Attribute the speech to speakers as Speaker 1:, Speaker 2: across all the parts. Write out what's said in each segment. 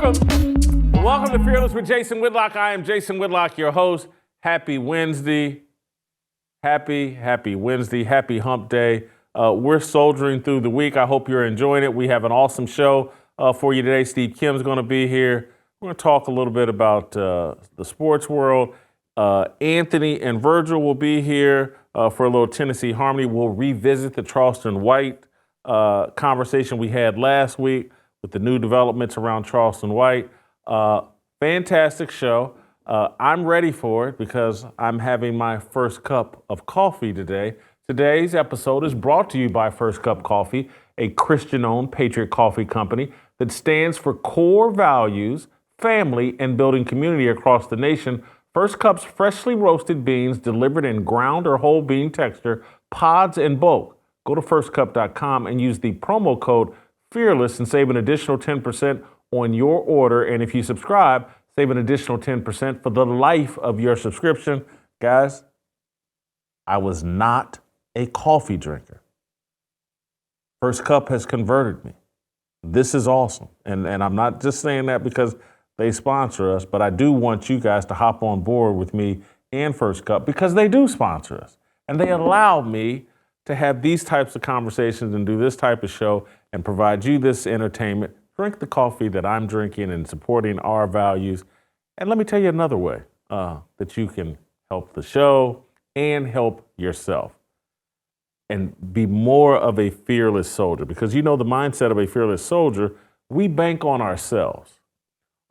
Speaker 1: Welcome to Fearless with Jason Whitlock. I am Jason Whitlock, your host. Happy Wednesday. Happy Wednesday. Happy hump day. We're soldiering through the week. I hope you're enjoying it. We have an awesome show for you today. Steve Kim's going to be here. We're going to talk a little bit about the sports world. Anthony and Virgil will be here for a little Tennessee Harmony. We'll revisit the Charleston White conversation we had last week with the new developments around Charleston White. Fantastic show. I'm ready for it because I'm having my first cup of coffee today. Today's episode is brought to you by First Cup Coffee, a Christian-owned Patriot coffee company that stands for core values, family, and building community across the nation. First Cup's freshly roasted beans delivered in ground or whole bean texture, pods, and bulk. Go to firstcup.com and use the promo code FEARLESS and save an additional 10% on your order. And if you subscribe, save an additional 10% for the life of your subscription. Guys, I was not a coffee drinker. First Cup has converted me. This is awesome. And I'm not just saying that because they sponsor us, but I do want you guys to hop on board with me and First Cup because they do sponsor us. And they allow me to have these types of conversations and do this type of show and provide you this entertainment. Drink the coffee that I'm drinking and supporting our values. And let me tell you another way that you can help the show and help yourself and be more of a fearless soldier. Because you know the mindset of a fearless soldier, we bank on ourselves.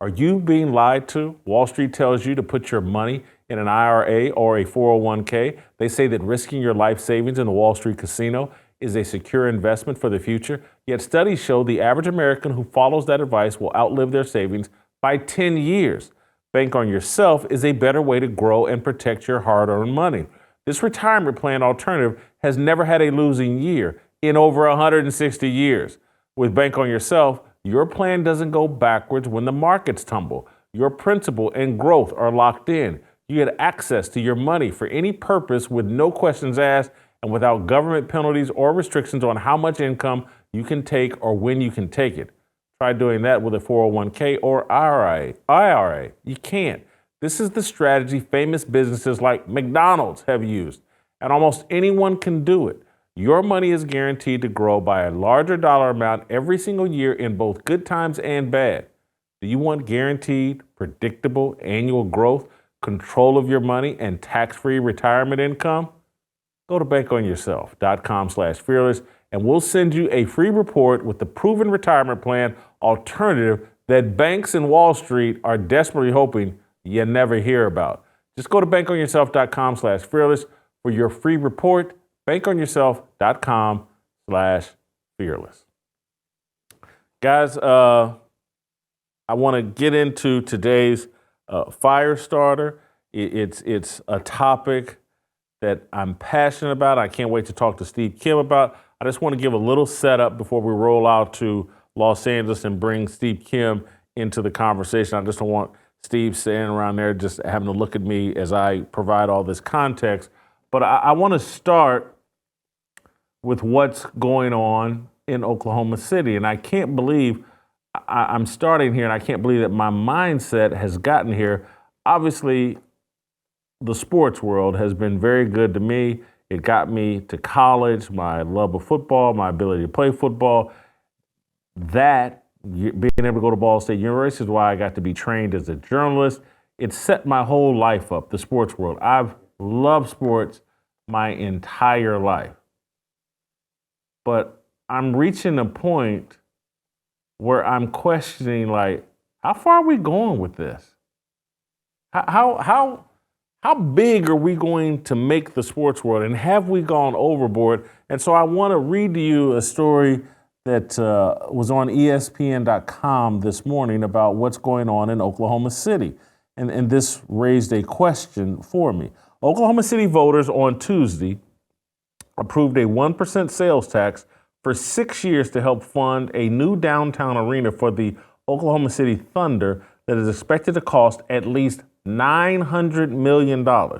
Speaker 1: Are you being lied to? Wall Street tells you to put your money in an IRA or a 401k. They say that risking your life savings in the Wall Street casino is a secure investment for the future. Yet studies show the average American who follows that advice will outlive their savings by 10 years. Bank on yourself is a better way to grow and protect your hard-earned money. This retirement plan alternative has never had a losing year in over 160 years. With Bank on Yourself, your plan doesn't go backwards when the markets tumble. Your principal and growth are locked in. You get access to your money for any purpose with no questions asked and without government penalties or restrictions on how much income you can take or when you can take it. Try doing that with a 401k or IRA. You can't. This is the strategy famous businesses like McDonald's have used, and almost anyone can do it. Your money is guaranteed to grow by a larger dollar amount every single year in both good times and bad. Do you want guaranteed, predictable annual growth, control of your money, and tax-free retirement income? Go to bankonyourself.com/fearless and we'll send you a free report with the proven retirement plan alternative that banks and Wall Street are desperately hoping you never hear about. Just go to bankonyourself.com/fearless for your free report. bankonyourself.com/fearless. Guys, I want to get into today's fire starter. It's a topic that I'm passionate about. I can't wait to talk to Steve Kim about. I just want to give a little setup before we roll out to Los Angeles and bring Steve Kim into the conversation. I just don't want Steve standing around there just having to look at me as I provide all this context. But I want to start with what's going on in Oklahoma City. And I can't believe I'm starting here, and I can't believe that my mindset has gotten here. Obviously, the sports world has been very good to me. It got me to college, my love of football, my ability to play football. That, being able to go to Ball State University, is why I got to be trained as a journalist. It set my whole life up, the sports world. I've loved sports my entire life. But I'm reaching a point where I'm questioning, like, how far are we going with this? How big are we going to make the sports world, and have we gone overboard? And so I want to read to you a story that was on ESPN.com this morning about what's going on in Oklahoma City. And this raised a question for me. Oklahoma City voters on Tuesday approved a 1% sales tax for 6 years to help fund a new downtown arena for the Oklahoma City Thunder that is expected to cost at least $900 million. Now,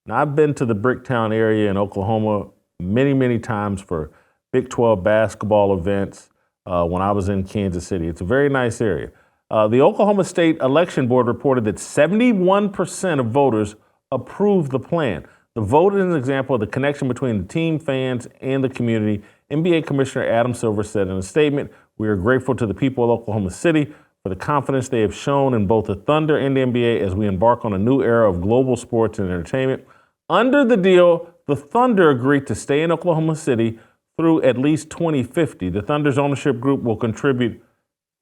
Speaker 1: I've been to the Bricktown area in Oklahoma many, many times for Big 12 basketball events when I was in Kansas City. It's a very nice area. The Oklahoma State Election Board reported that 71% of voters approved the plan. The vote is an example of the connection between the team, fans, and the community. NBA Commissioner Adam Silver said in a statement, "We are grateful to the people of Oklahoma City for the confidence they have shown in both the Thunder and the NBA as we embark on a new era of global sports and entertainment." Under the deal, the Thunder agreed to stay in Oklahoma City through at least 2050. The Thunder's ownership group will contribute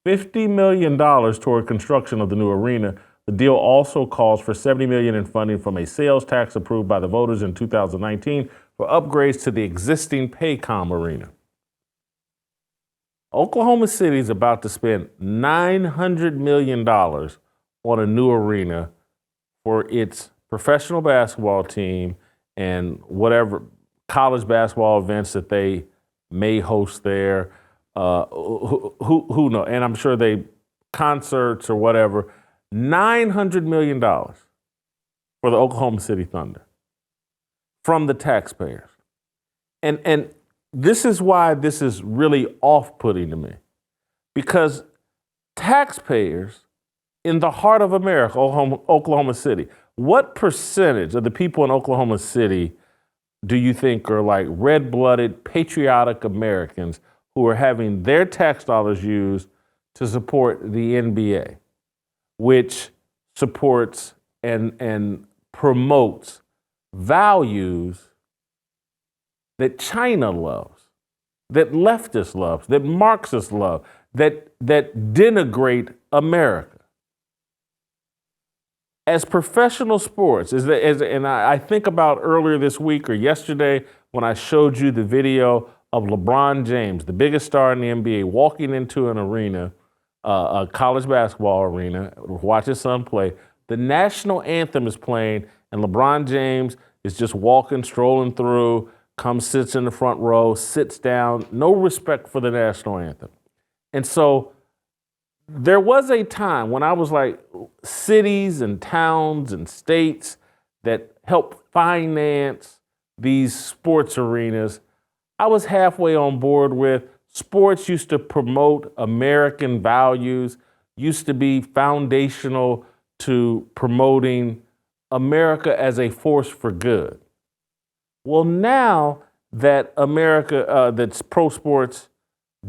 Speaker 1: $50 million toward construction of the new arena. The deal also calls for $70 million in funding from a sales tax approved by the voters in 2019 for upgrades to the existing Paycom arena. Oklahoma City is about to spend $900 million on a new arena for its professional basketball team and whatever college basketball events that they may host there. Who knows? And I'm sure they concerts or whatever. $900 million for the Oklahoma City Thunder from the taxpayers. And this is why this is really off-putting to me. Because taxpayers in the heart of America, Oklahoma City, what percentage of the people in Oklahoma City do you think are like red-blooded, patriotic Americans who are having their tax dollars used to support the NBA, which supports and promotes values that China loves, that leftists love, that Marxists love, that denigrate America? As professional sports, and I think about earlier this week or yesterday when I showed you the video of LeBron James, the biggest star in the NBA, walking into an arena, a college basketball arena, watch his son play. The national anthem is playing, and LeBron James is just walking, strolling through, comes, sits in the front row, sits down, no respect for the national anthem. And so there was a time when I was like, cities and towns and states that help finance these sports arenas, I was halfway on board with. Sports used to promote American values, used to be foundational to promoting America as a force for good. Well, now that America, that's pro sports,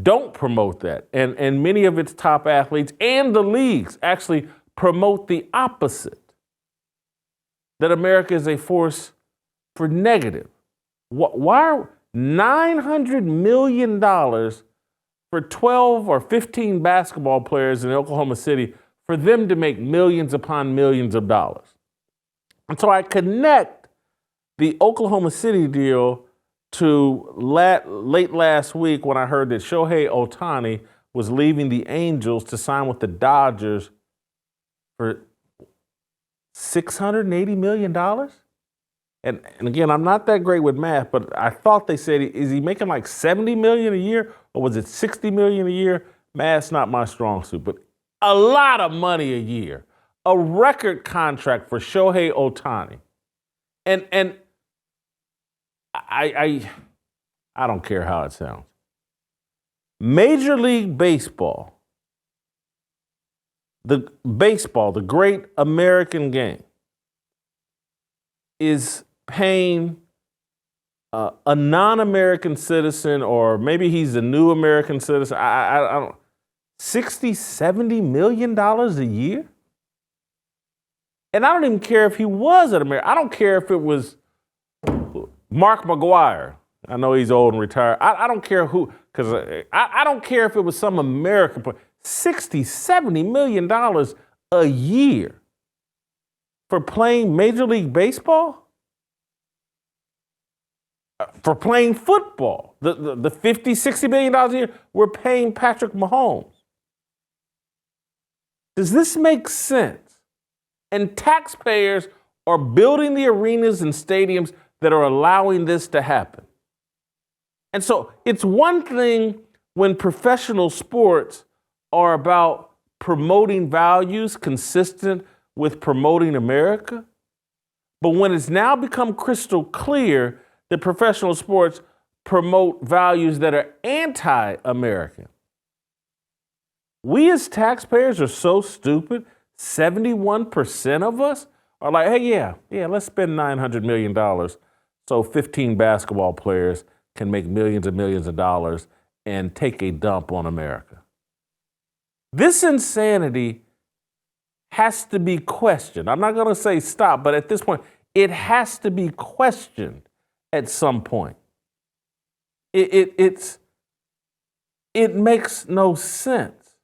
Speaker 1: don't promote that. And many of its top athletes and the leagues actually promote the opposite, that America is a force for negative. Why are $900 million for 12 or 15 basketball players in Oklahoma City for them to make millions upon millions of dollars? And so I connect the Oklahoma City deal to late last week when I heard that Shohei Ohtani was leaving the Angels to sign with the Dodgers for $680 million. And again, I'm not that great with math, but I thought they said, is he making like $70 million a year or was it $60 million a year? Math's not my strong suit, but a lot of money a year. A record contract for Shohei Ohtani. And I don't care how it sounds. Major League Baseball, the great American game, is paying a non-American citizen, or maybe he's a new American citizen, I don't, $60, $70 million a year? And I don't even care if he was an American. I don't care if it was Mark McGuire. I know he's old and retired. I don't care who, because I don't care if it was some American player. $60, $70 million a year for playing Major League Baseball? For playing football. The $50, $60 million a year we're paying Patrick Mahomes. Does this make sense? And taxpayers are building the arenas and stadiums that are allowing this to happen. And so it's one thing when professional sports are about promoting values consistent with promoting America. But when it's now become crystal clear that professional sports promote values that are anti-American, We as taxpayers are so stupid. 71% of us are like, hey, yeah, let's spend $900 million so 15 basketball players can make millions and millions of dollars and take a dump on America. This insanity has to be questioned. I'm not going to say stop, but at this point, it has to be questioned at some point. It makes no sense.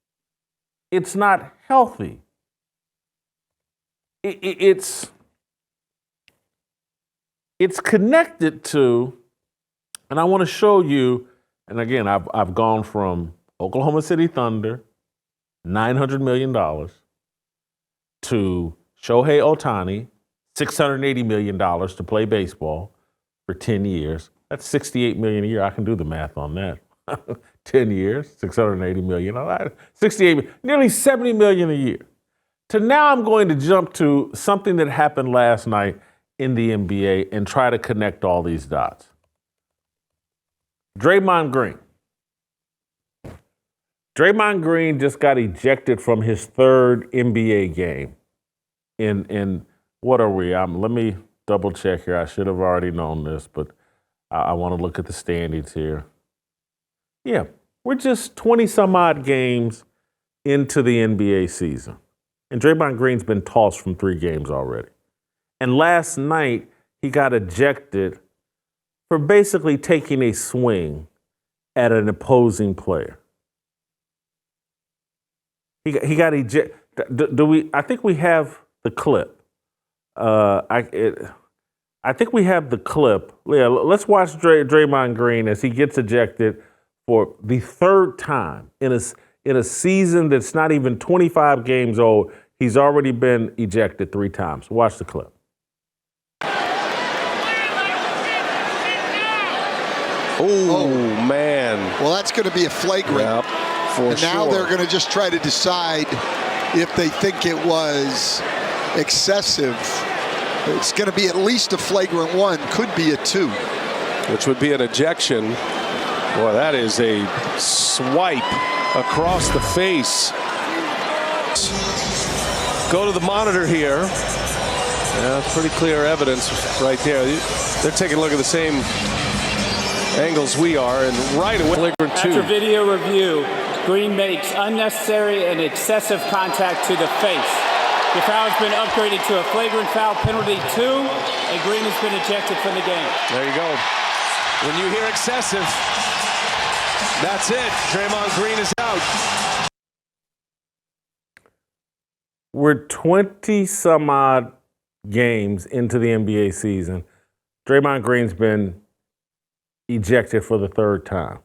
Speaker 1: It's not healthy. It's connected to, and I want to show you, and again, I've gone from Oklahoma City Thunder, $900 million, to Shohei Ohtani, $680 million to play baseball for 10 years. That's $68 million a year. I can do the math on that. 10 years, $680 million. 68, nearly $70 million a year. To now I'm going to jump to something that happened last night in the NBA and try to connect all these dots. Draymond Green. Draymond Green just got ejected from his third NBA game. In what are we? Let me double check here. I should have already known this, but I want to look at the standings here. Yeah, we're just 20 some odd games into the NBA season. And Draymond Green's been tossed from 3 games already. And last night, he got ejected for basically taking a swing at an opposing player. He got ejected. I think we have the clip. I think we have the clip. Yeah, let's watch Draymond Green as he gets ejected for the third time in a season that's not even 25 games old. He's already been ejected 3 times. Watch the clip.
Speaker 2: Oh, man.
Speaker 3: Well, that's going to be a flagrant.
Speaker 2: Yep,
Speaker 3: and now they're going to just try to decide if they think it was excessive. It's going to be at least a flagrant 1, could be a 2.
Speaker 2: Which would be an ejection. Boy, that is a swipe across the face. Go to the monitor here. Yeah, pretty clear evidence right there. They're taking a look at the same angles we are, and right away.
Speaker 4: After video review, Green makes unnecessary and excessive contact to the face. The foul has been upgraded to a flagrant foul penalty 2, and Green has been ejected from the game.
Speaker 2: There you go. When you hear excessive, that's it. Draymond Green is out.
Speaker 1: We're 20 some odd games into the NBA season. Draymond Green's been ejected for the 3rd time.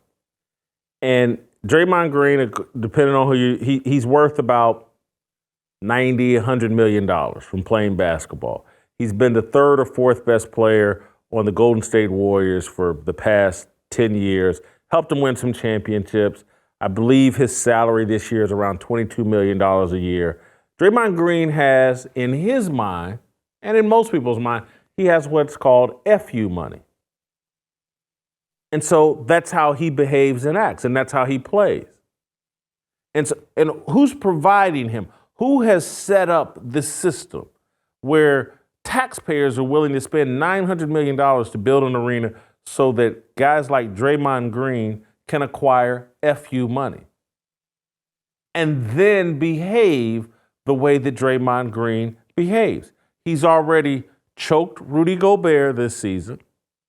Speaker 1: And Draymond Green, depending on who he's worth about $90, $100 million from playing basketball. He's been the 3rd or 4th best player on the Golden State Warriors for the past 10 years, helped him win some championships. I believe his salary this year is around $22 million a year. Draymond Green has, in his mind, and in most people's mind, he has what's called FU money. And so that's how he behaves and acts, and that's how he plays. And who's providing him? Who has set up this system where taxpayers are willing to spend $900 million to build an arena so that guys like Draymond Green can acquire FU money and then behave the way that Draymond Green behaves? He's already choked Rudy Gobert this season,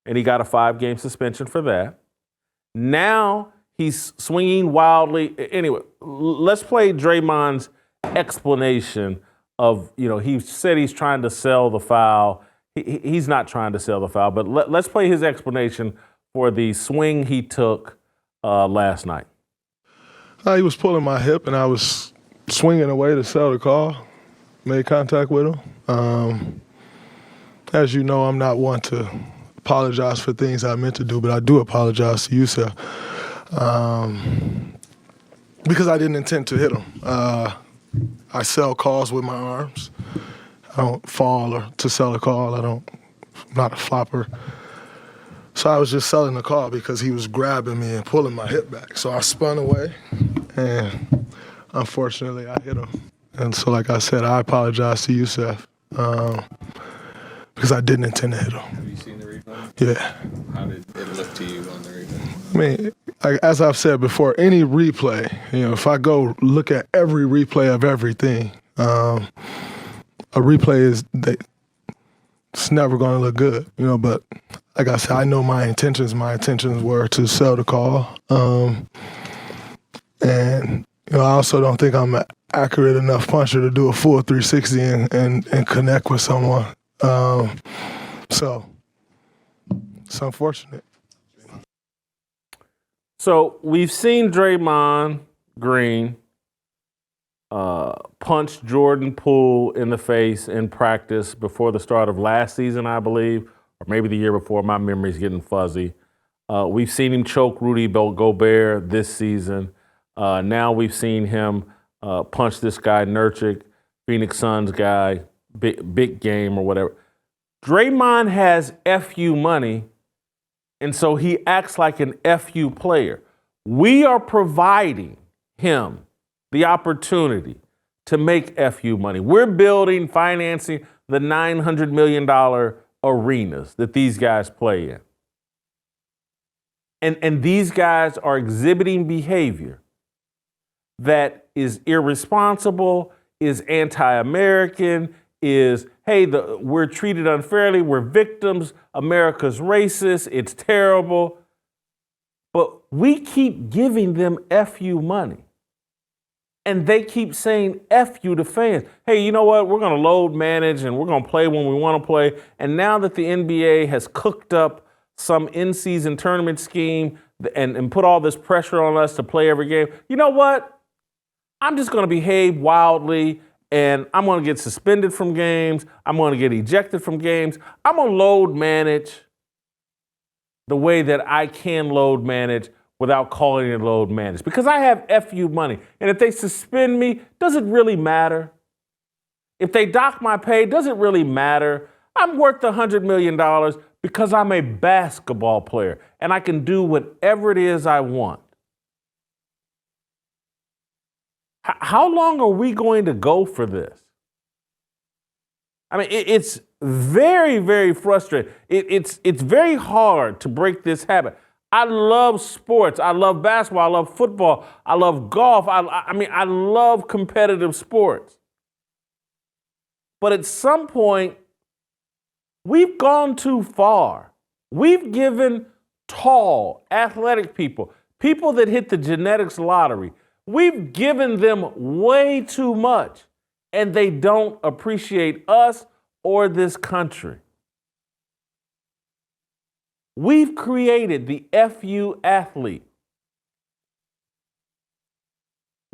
Speaker 1: and he got a 5-game suspension for that. Now he's swinging wildly. Anyway, let's play Draymond's explanation of, he said he's trying to sell the foul. He's not trying to sell the foul, but let's play his explanation for the swing he took last night.
Speaker 5: He was pulling my hip, and I was swinging away to sell the call. Made contact with him. As you know, I'm not one to apologize for things I meant to do, but I do apologize to you, sir, because I didn't intend to hit him. I sell calls with my arms. I don't fall or to sell a call. I'm not a flopper. So I was just selling the call because he was grabbing me and pulling my hip back. So I spun away and unfortunately, I hit him. And so, like I said, I apologize to you, Seth, because I didn't intend to hit him.
Speaker 6: Have you seen the replay?
Speaker 5: Yeah.
Speaker 6: How did it look to you on the replay?
Speaker 5: I mean, as I've said before, any replay, if I go look at every replay of everything, a replay it's never going to look good, but like I said, I know my intentions. My intentions were to sell the call. And, I also don't think I'm an accurate enough puncher to do a full 360 and connect with someone. So it's unfortunate.
Speaker 1: So we've seen Draymond Green punch Jordan Poole in the face in practice before the start of last season, I believe, or maybe the year before. My memory's getting fuzzy. We've seen him choke Rudy Gobert this season. Now we've seen him punch this guy, Nurkic, Phoenix Suns guy, big game or whatever. Draymond has FU money, and so he acts like an FU player. We are providing him the opportunity to make FU money. We're building, financing the $900 million arenas that these guys play in. And these guys are exhibiting behavior that is irresponsible, is anti-American, is, hey, we're treated unfairly, we're victims, America's racist, it's terrible. But we keep giving them FU money. And they keep saying F you to fans. Hey, you know what? We're going to load manage and we're going to play when we want to play. And now that the NBA has cooked up some in-season tournament scheme and put all this pressure on us to play every game, you know what? I'm just going to behave wildly and I'm going to get suspended from games. I'm going to get ejected from games. I'm going to load manage the way that I can load manage without calling it load manage. Because I have FU money. And if they suspend me, does it really matter? If they dock my pay, does it really matter? I'm worth $100 million because I'm a basketball player and I can do whatever it is I want. How long are we going to go for this? I mean, it's very, very frustrating. It's very hard to break this habit. I love sports. I love basketball. I love football. I love golf. I love competitive sports. But at some point, we've gone too far. We've given tall, athletic people that hit the genetics lottery, we've given them way too much, and they don't appreciate us or this country. We've created the FU athlete.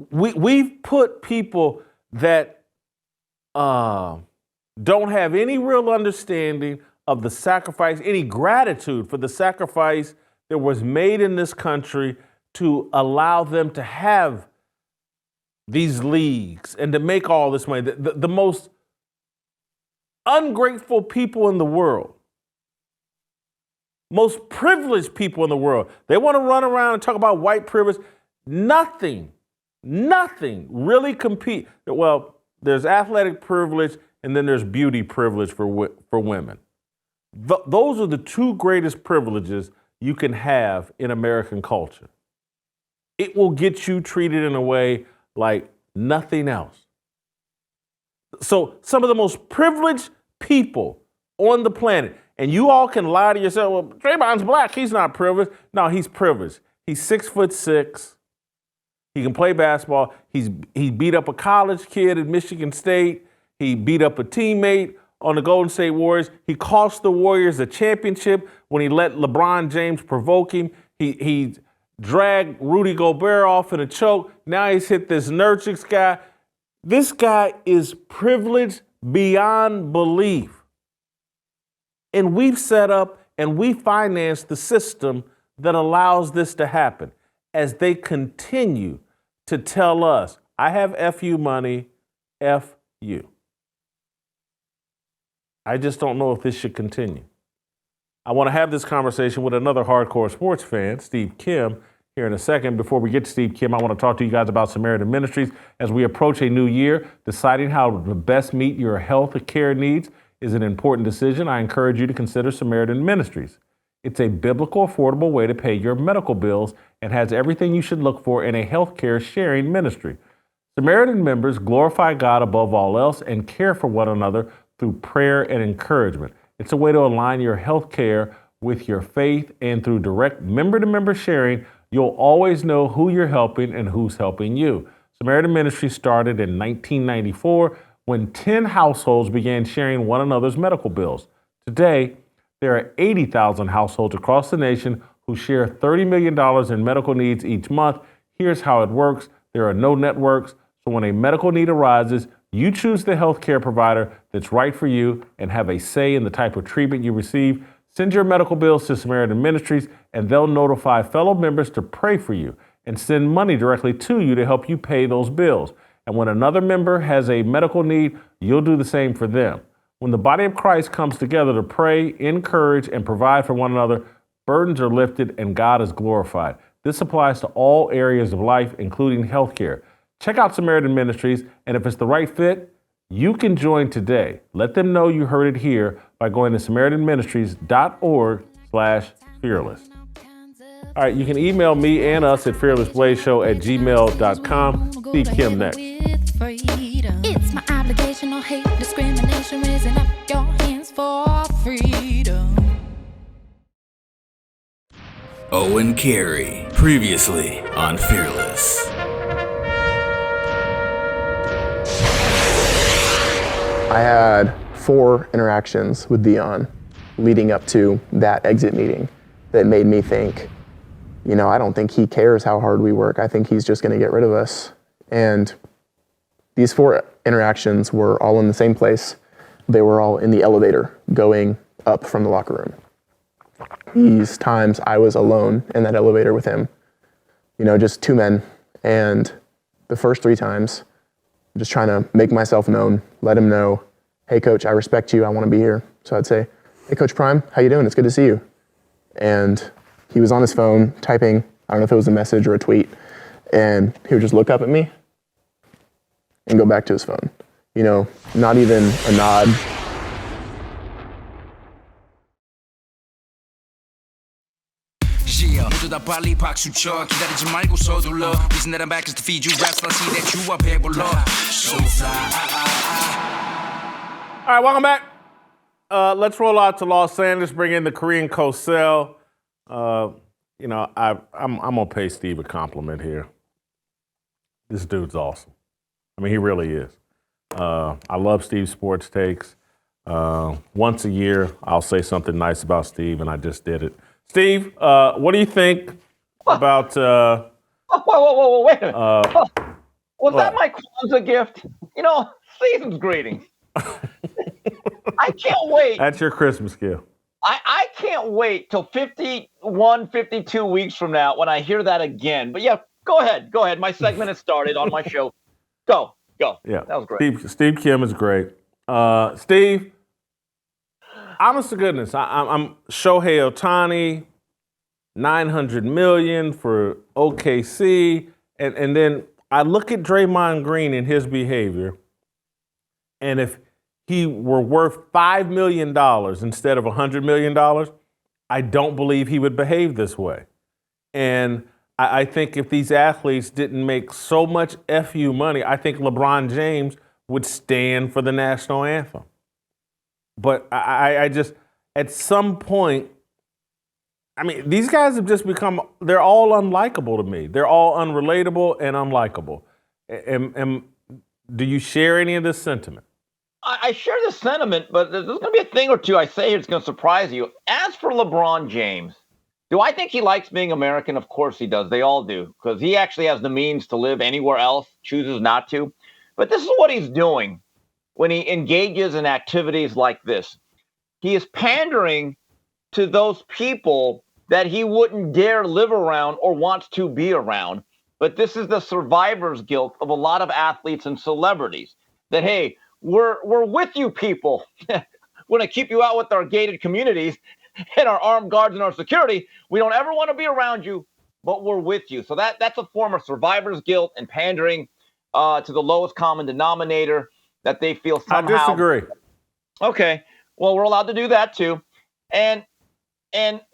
Speaker 1: We've put people that don't have any real understanding of the sacrifice, any gratitude for the sacrifice that was made in this country to allow them to have these leagues and to make all this money. The most ungrateful people in the world, most privileged people in the world. They want to run around and talk about white privilege. Nothing really compete. Well, there's athletic privilege and then there's beauty privilege for women. Those are the two greatest privileges you can have in American culture. It will get you treated in a way like nothing else. So some of the most privileged people on the planet, and you all can lie to yourself, well, Draymond's black, he's not privileged. No, he's privileged. He's 6'6". He can play basketball. He beat up a college kid at Michigan State. He beat up a teammate on the Golden State Warriors. He cost the Warriors a championship when he let LeBron James provoke him. He dragged Rudy Gobert off in a choke. Now he's hit this Nurkic guy. This guy is privileged beyond belief. And we've set up and we finance the system that allows this to happen as they continue to tell us, I have FU money, F you. I just don't know if this should continue. I want to have this conversation with another hardcore sports fan, Steve Kim. here in a second. Before we get to Steve Kim, I want to talk to you guys about Samaritan Ministries. As we approach a new year, deciding how to best meet your health care needs is an important decision. I encourage you to consider Samaritan Ministries. It's a biblical, affordable way to pay your medical bills and has everything you should look for in a healthcare sharing ministry. Samaritan members glorify God above all else and care for one another through prayer and encouragement. It's a way to align your health care with your faith, and through direct member-to-member sharing, you'll always know who you're helping and who's helping you. Samaritan Ministry started in 1994 when 10 households began sharing one another's medical bills. Today, there are 80,000 households across the nation who share $30 million in medical needs each month. Here's how it works. There are no networks, so when a medical need arises, you choose the healthcare provider that's right for you and have a say in the type of treatment you receive. Send your medical bills to Samaritan Ministries, and they'll notify fellow members to pray for you and send money directly to you to help you pay those bills. And when another member has a medical need, you'll do the same for them. When the body of Christ comes together to pray, encourage, and provide for one another, burdens are lifted and God is glorified. This applies to all areas of life, including healthcare. Check out Samaritan Ministries, and if it's the right fit, you can join today. Let them know you heard it here by going to SamaritanMinistries.org/fearless. All right, you can email me and us at fearlessblazeshow@gmail.com. Steve Kim next.
Speaker 7: It's my obligation, no hate, discrimination, raising up your hands for freedom.
Speaker 8: Owen Carey, previously on Fearless.
Speaker 9: I had 4 interactions with Dion leading up to that exit meeting that made me think, I don't think he cares how hard we work. I think he's just going to get rid of us. And these 4 interactions were all in the same place. They were all in the elevator going up from the locker room. These times I was alone in that elevator with him, just 2 men. And the first 3 times, I'm just trying to make myself known, let him know, hey, coach, I respect you. I want to be here. So I'd say, hey, Coach Prime, how you doing? It's good to see you. And he was on his phone typing, I don't know if it was a message or a tweet, and he would just look up at me and go back to his phone. Not even a nod.
Speaker 8: 모두다 빨리 박수 쳐 기다리지 말고 서둘러 Reason that I'm back is to feed you raps I see that you are 배불러 So fly
Speaker 1: All right, welcome back. Let's roll out to Los Angeles, bring in the Korean Cosell. I'm gonna pay Steve a compliment here. This dude's awesome. I mean, he really is. I love Steve's sports takes. Once a year, I'll say something nice about Steve, and I just did it. Steve, what do you think about?
Speaker 10: Whoa, wait a minute. Was that my Kwanzaa gift? Season's greetings. I can't wait.
Speaker 1: That's your Christmas gift.
Speaker 10: I can't wait till 51, 52 weeks from now when I hear that again. But yeah, go ahead. My segment has started on my show. Go.
Speaker 1: Yeah,
Speaker 10: that was great.
Speaker 1: Steve Kim is great. Steve, honest to goodness, I'm Shohei Ohtani, $900 million for OKC, and then I look at Draymond Green and his behavior, and if he were worth $5 million instead of $100 million, I don't believe he would behave this way. And I think if these athletes didn't make so much FU money, I think LeBron James would stand for the national anthem. But I just, at some point, these guys have just become, they're all unlikable to me. They're all unrelatable and unlikable. Do you share any of this sentiment?
Speaker 10: I share the sentiment, but there's going to be a thing or two I say it's going to surprise you. As for LeBron James, do I think he likes being American? Of course he does. They all do, because he actually has the means to live anywhere else, chooses not to. But this is what he's doing when he engages in activities like this. He is pandering to those people that he wouldn't dare live around or wants to be around. But this is the survivor's guilt of a lot of athletes and celebrities. That, hey, we're with you people. We're going to keep you out with our gated communities and our armed guards and our security. We don't ever want to be around you. but we're with you. So that's a form of survivor's guilt and pandering to the lowest common denominator that they feel somehow.
Speaker 1: I disagree.
Speaker 10: Okay, well, we're allowed to do that too. And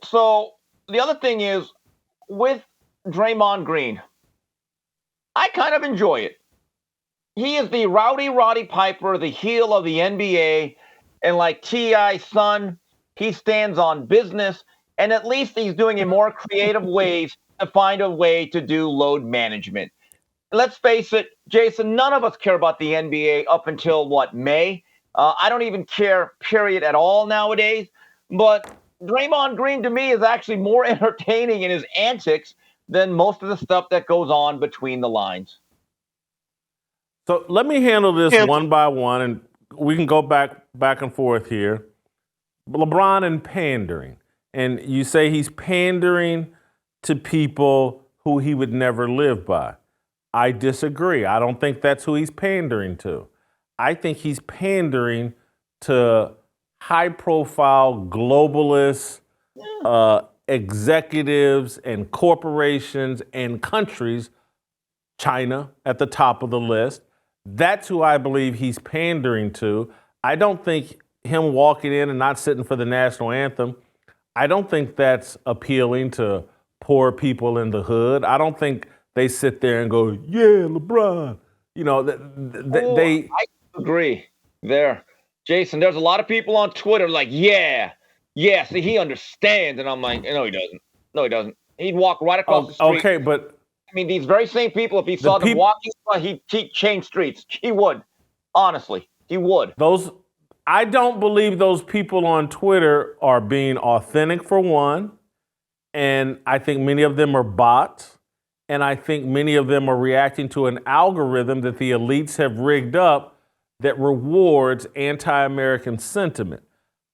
Speaker 10: so the other thing is with Draymond Green, I kind of enjoy it. He is the rowdy Roddy Piper, the heel of the NBA, and like T.I.'s son, he stands on business, and at least he's doing in more creative ways to find a way to do load management. Let's face it, Jason, none of us care about the NBA up until, May? I don't even care, period, at all nowadays. But Draymond Green, to me, is actually more entertaining in his antics than most of the stuff that goes on between the lines.
Speaker 1: So let me handle this one by one, and we can go back and forth here. LeBron and pandering. And you say he's pandering to people who he would never live by. I disagree. I don't think that's who he's pandering to. I think he's pandering to high-profile globalists, executives and corporations and countries, China at the top of the list. That's who I believe he's pandering to. I don't think him walking in and not sitting for the national anthem, I don't think that's appealing to poor people in the hood. I don't think they sit there and go, yeah, LeBron. You know, they.
Speaker 10: I agree there. Jason, there's a lot of people on Twitter like, yeah, see, he understands. And I'm like, no, he doesn't. No, he doesn't. He'd walk right across the street.
Speaker 1: Okay, but.
Speaker 10: I mean, these very same people, if he saw them walking, he'd change streets. He would. Honestly, he would.
Speaker 1: I don't believe those people on Twitter are being authentic, for one. And I think many of them are bots. And I think many of them are reacting to an algorithm that the elites have rigged up that rewards anti-American sentiment.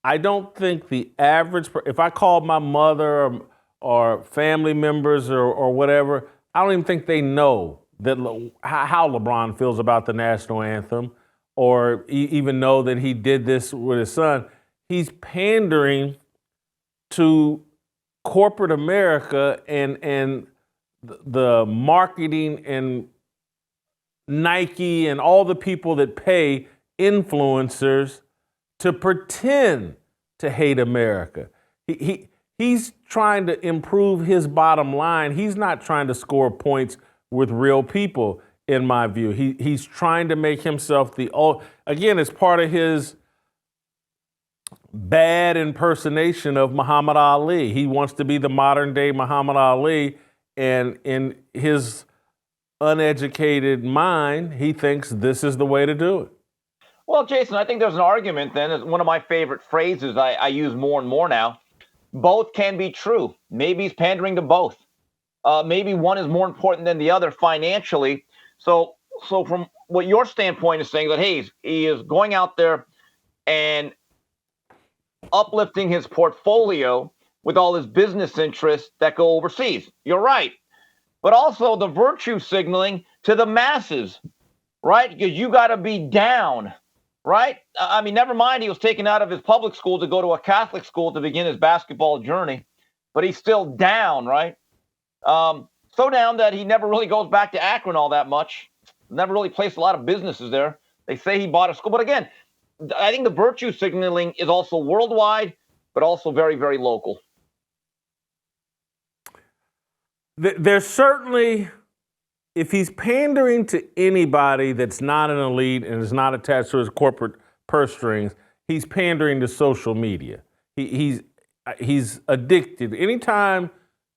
Speaker 1: I don't think the average, if I called my mother or family members or whatever, I don't even think they know that how LeBron feels about the national anthem or even know that he did this with his son. He's pandering to corporate America and the marketing and Nike and all the people that pay influencers to pretend to hate America. He's trying to improve his bottom line. He's not trying to score points with real people, in my view. He's trying to make himself again, it's part of his bad impersonation of Muhammad Ali. He wants to be the modern day Muhammad Ali, and in his uneducated mind, he thinks this is the way to do it.
Speaker 10: Well, Jason, I think there's an argument then. It's one of my favorite phrases I use more and more now. Both can be true. Maybe he's pandering to both. Maybe one is more important than the other financially. So from what your standpoint is saying, that hey, he is going out there and uplifting his portfolio with all his business interests that go overseas. You're right. But also the virtue signaling to the masses, right? Because you got to be down, right? I mean, never mind, he was taken out of his public school to go to a Catholic school to begin his basketball journey, but he's still down, right? So down that he never really goes back to Akron all that much. Never really placed a lot of businesses there. They say he bought a school. But again, I think the virtue signaling is also worldwide, but also very, very local.
Speaker 1: There's certainly, if he's pandering to anybody that's not an elite and is not attached to his corporate purse strings, he's pandering to social media. He's addicted. Anytime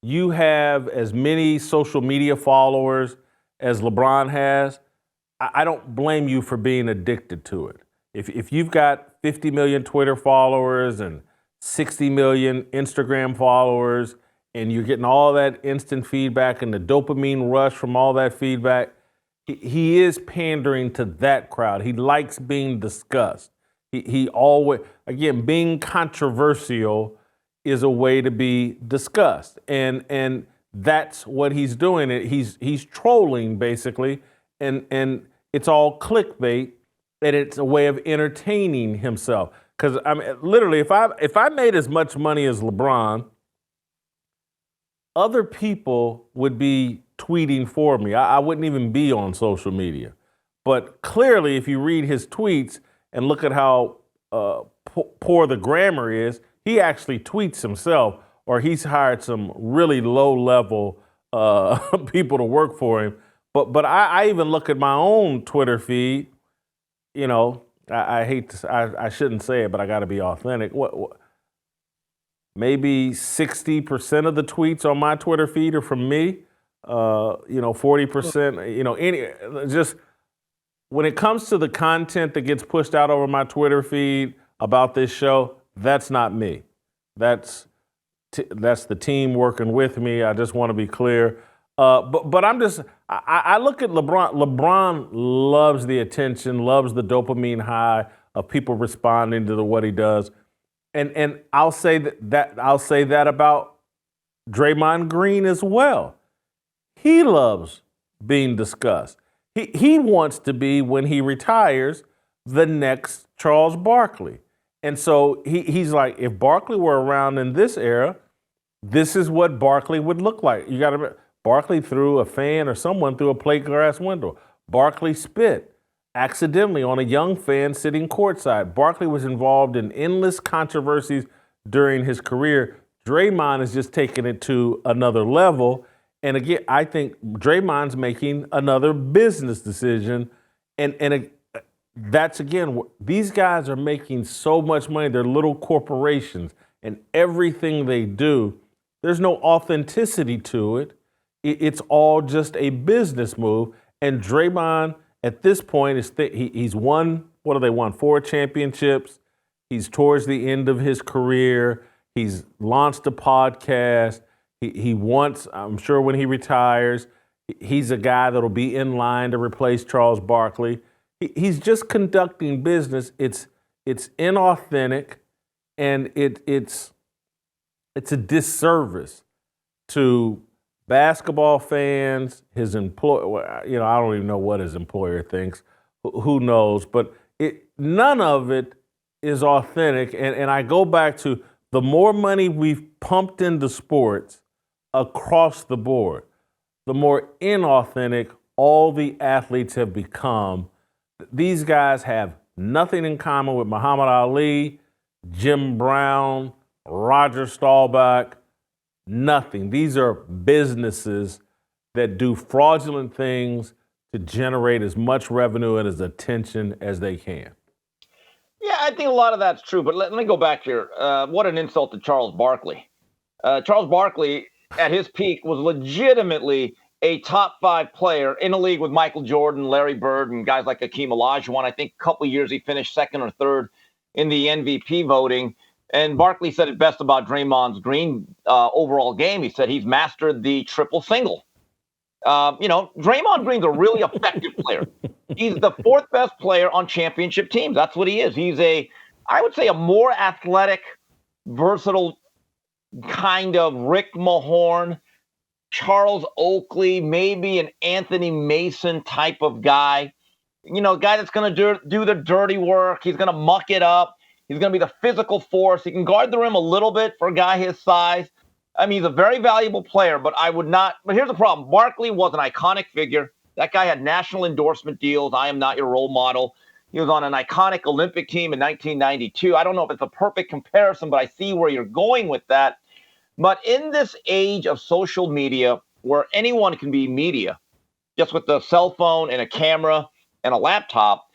Speaker 1: you have as many social media followers as LeBron has, I don't blame you for being addicted to it. If you've got 50 million Twitter followers and 60 million Instagram followers, and you're getting all that instant feedback and the dopamine rush from all that feedback, he is pandering to that crowd. He likes being discussed. He always, again, being controversial is a way to be discussed. And that's what he's doing. He's trolling, basically, and it's all clickbait, and it's a way of entertaining himself. Because, I mean, literally, if I made as much money as LeBron, other people would be tweeting for me. I wouldn't even be on social media. But clearly, if you read his tweets and look at how poor the grammar is, he actually tweets himself, or he's hired some really low-level people to work for him. But I even look at my own Twitter feed. You know, I hate to, I shouldn't say it, but I got to be authentic. What maybe 60% of the tweets on my Twitter feed are from me. 40%. Just when it comes to the content that gets pushed out over my Twitter feed about this show, that's not me. That's the team working with me. I just want to be clear. But I look at LeBron. LeBron loves the attention, loves the dopamine high of people responding to what he does. And I'll say that about Draymond Green as well. He loves being discussed. He wants to be, when he retires, the next Charles Barkley. And so he's like, if Barkley were around in this era, this is what Barkley would look like. You got to remember, Barkley threw a fan or someone through a plate glass window. Barkley spit accidentally on a young fan sitting courtside. Barkley was involved in endless controversies during his career. Draymond is just taking it to another level. And again, I think Draymond's making another business decision. And that's, again, these guys are making so much money. They're little corporations. And everything they do, there's no authenticity to it. It's all just a business move. And Draymond, at this point, he's won, what have they won? 4 championships. He's towards the end of his career. He's launched a podcast. He wants, I'm sure when he retires, he's a guy that'll be in line to replace Charles Barkley. He's just conducting business. It's inauthentic, and it's a disservice to basketball fans, his employer. I don't even know what his employer thinks. Who knows? But none of it is authentic. And I go back to the more money we've pumped into sports across the board, the more inauthentic all the athletes have become. These guys have nothing in common with Muhammad Ali, Jim Brown, Roger Staubach. Nothing. These are businesses that do fraudulent things to generate as much revenue and as attention as they can.
Speaker 10: Yeah, I think a lot of that's true. But let me go back here. What an insult to Charles Barkley. Charles Barkley, at his peak, was legitimately a top 5 player in the league with Michael Jordan, Larry Bird, and guys like Hakeem Olajuwon. I think a couple of years he finished 2nd or 3rd in the MVP voting. And Barkley said it best about Draymond Green overall game. He said he's mastered the triple single. Draymond Green's a really effective player. He's the 4th best player on championship teams. That's what he is. He's I would say, a more athletic, versatile kind of Rick Mahorn, Charles Oakley, maybe an Anthony Mason type of guy. A guy that's going to do the dirty work. He's going to muck it up. He's going to be the physical force. He can guard the rim a little bit for a guy his size. I mean, he's a very valuable player, but I would not. But here's the problem. Barkley was an iconic figure. That guy had national endorsement deals. I am not your role model. He was on an iconic Olympic team in 1992. I don't know if it's a perfect comparison, but I see where you're going with that. But in this age of social media, where anyone can be media, just with a cell phone and a camera and a laptop,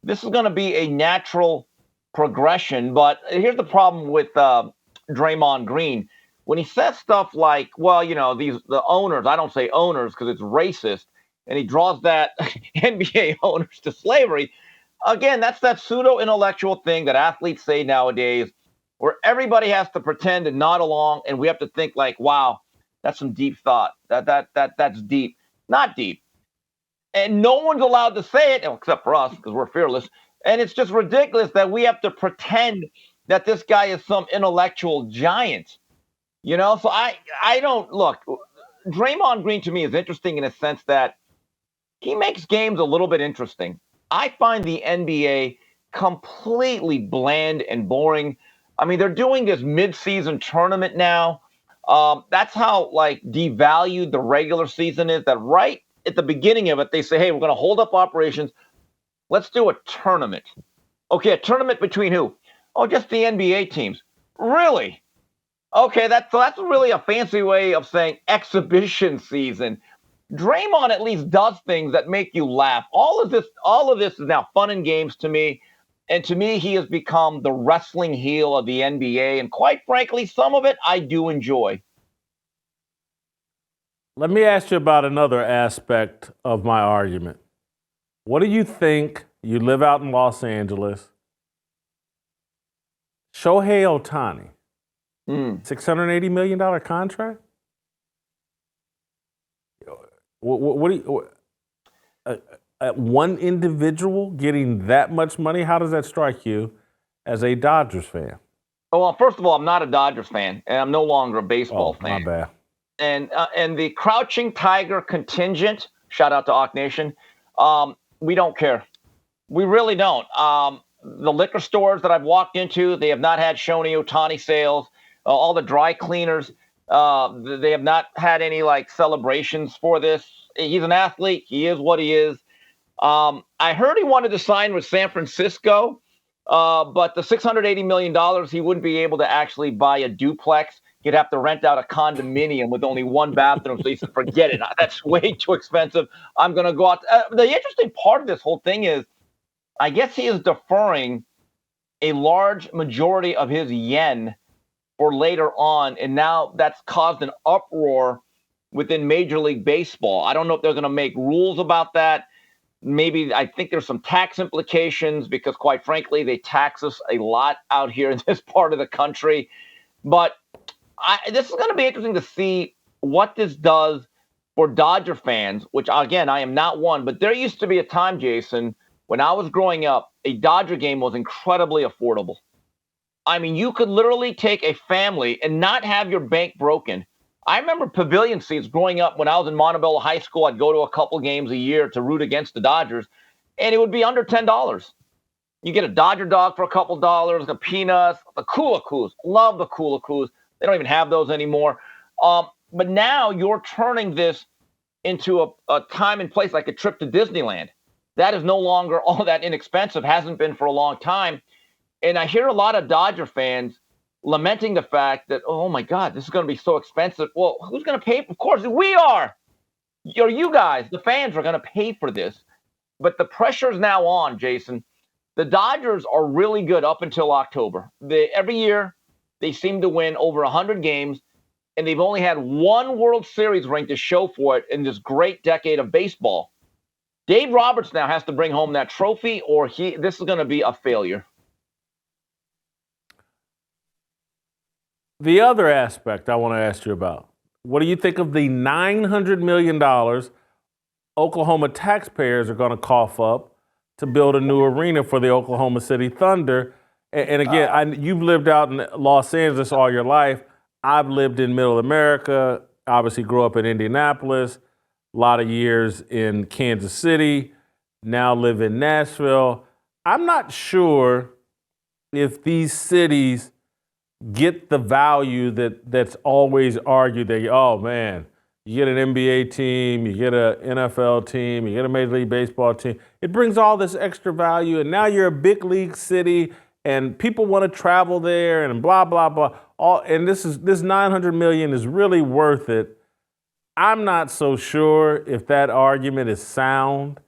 Speaker 10: this is going to be a natural progression. But here's the problem with Draymond Green. When he says stuff like, well, the owners, I don't say owners because it's racist, and he draws that NBA owners to slavery. Again, that's that pseudo-intellectual thing that athletes say nowadays, where everybody has to pretend and nod along, and we have to think like, wow, that's some deep thought. That's deep. Not deep. And no one's allowed to say it, except for us, because we're fearless. And it's just ridiculous that we have to pretend that this guy is some intellectual giant. So I don't look. Draymond Green to me is interesting in a sense that he makes games a little bit interesting. I find the NBA completely bland and boring. I mean, they're doing this mid-season tournament now. That's how like devalued the regular season is. That right at the beginning of it, they say, "Hey, we're going to hold up operations. Let's do a tournament." Okay, a tournament between who? Oh, just the NBA teams. Really? Okay, that's really a fancy way of saying exhibition season. Draymond at least does things that make you laugh. All of this is now fun and games to me. And to me, he has become the wrestling heel of the NBA. And quite frankly, some of it I do enjoy.
Speaker 1: Let me ask you about another aspect of my argument. What do you think? You live out in Los Angeles. Shohei Ohtani, $680 million contract? What do you, one individual getting that much money, how does that strike you as a Dodgers fan?
Speaker 10: Well, first of all, I'm not a Dodgers fan, and I'm no longer a baseball fan.
Speaker 1: My bad.
Speaker 10: And the Crouching Tiger contingent, shout out to Hawk Nation, we don't care. We really don't. The liquor stores that I've walked into, they have not had Shohei Ohtani sales. All the dry cleaners, they have not had any like celebrations for this. He's an athlete. He is what he is. I heard he wanted to sign with San Francisco, but the $680 million, he wouldn't be able to actually buy a duplex. He'd have to rent out a condominium with only one bathroom. So he said, forget it. That's way too expensive. I'm going to go out. The interesting part of this whole thing is, I guess he is deferring a large majority of his yen for later on. And now that's caused an uproar within Major League Baseball. I don't know if they're going to make rules about that. Maybe I think there's some tax implications because, quite frankly, they tax us a lot out here in this part of the country. But this is going to be interesting to see what this does for Dodger fans, which, again, I am not one. But there used to be a time, Jason, when I was growing up, a Dodger game was incredibly affordable. I mean, you could literally take a family and not have your bank broken. I remember pavilion seats growing up when I was in Montebello High School. I'd go to a couple games a year to root against the Dodgers, and it would be under $10. You get a Dodger dog for a couple dollars, the peanuts, the Kula-Kus. Love the Kula-Kus. They don't even have those anymore. But now you're turning this into a time and place like a trip to Disneyland. That is no longer all that inexpensive, hasn't been for a long time. And I hear a lot of Dodger fans lamenting the fact that, oh my God, this is going to be so expensive. Well, who's going to pay? Of course, we are. You guys, the fans are going to pay for this. But the pressure is now on, Jason. The Dodgers are really good up until October. Every year, they seem to win over 100 games, and they've only had one World Series ring to show for it in this great decade of baseball. Dave Roberts now has to bring home that trophy, or this is going to be a failure.
Speaker 1: The other aspect I want to ask you about, what do you think of the $900 million Oklahoma taxpayers are going to cough up to build a new arena for the Oklahoma City Thunder? And again, you've lived out in Los Angeles all your life. I've lived in Middle America, obviously grew up in Indianapolis, a lot of years in Kansas City, now live in Nashville. I'm not sure if these cities get the value that's always argued that, oh man, you get an NBA team, you get an NFL team, you get a Major League Baseball team. It brings all this extra value, and now you're a big league city, and people want to travel there, and blah blah blah. And this $900 million is really worth it. I'm not so sure if that argument is sound,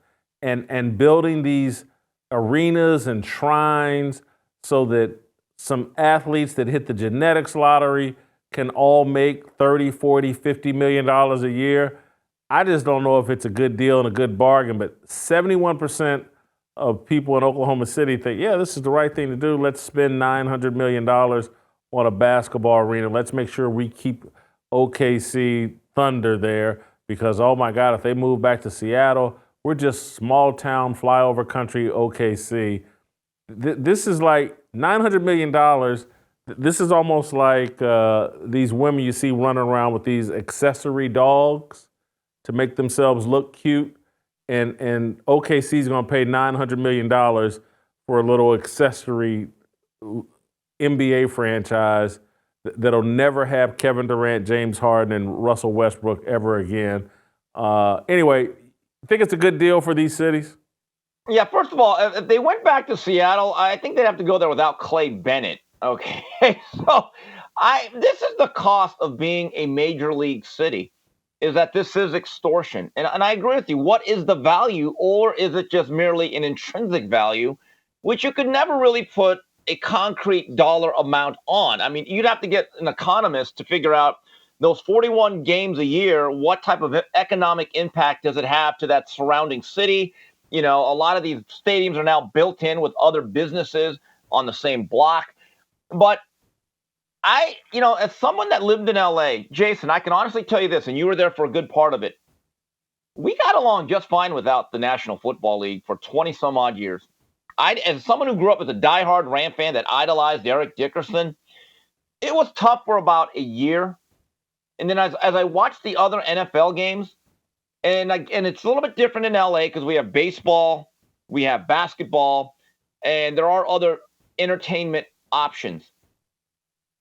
Speaker 1: and building these arenas and shrines so that some athletes that hit the genetics lottery can all make 30, 40, $50 million a year. I just don't know if it's a good deal and a good bargain, but 71% of people in Oklahoma City think, yeah, this is the right thing to do. Let's spend $900 million on a basketball arena. Let's make sure we keep OKC Thunder there because, oh my God, if they move back to Seattle, we're just small town flyover country OKC. This is like $900 million. This is almost like these women you see running around with these accessory dogs to make themselves look cute. And OKC is going to pay $900 million for a little accessory NBA franchise that'll never have Kevin Durant, James Harden, and Russell Westbrook ever again. Anyway, think it's a good deal for these cities?
Speaker 10: Yeah, first of all, if they went back to Seattle, I think they'd have to go there without Clay Bennett. Okay, so this is the cost of being a major league city, is that this is extortion. And I agree with you. What is the value, or is it just merely an intrinsic value, which you could never really put a concrete dollar amount on? I mean, you'd have to get an economist to figure out those 41 games a year, what type of economic impact does it have to that surrounding city? You know, a lot of these stadiums are now built in with other businesses on the same block. But as someone that lived in LA, Jason, I can honestly tell you this, and you were there for a good part of it. We got along just fine without the National Football League for 20 some odd years. As someone who grew up as a diehard Ram fan that idolized Eric Dickerson, it was tough for about a year. And then as I watched the other NFL games, and it's a little bit different in LA because we have baseball, we have basketball, and there are other entertainment options.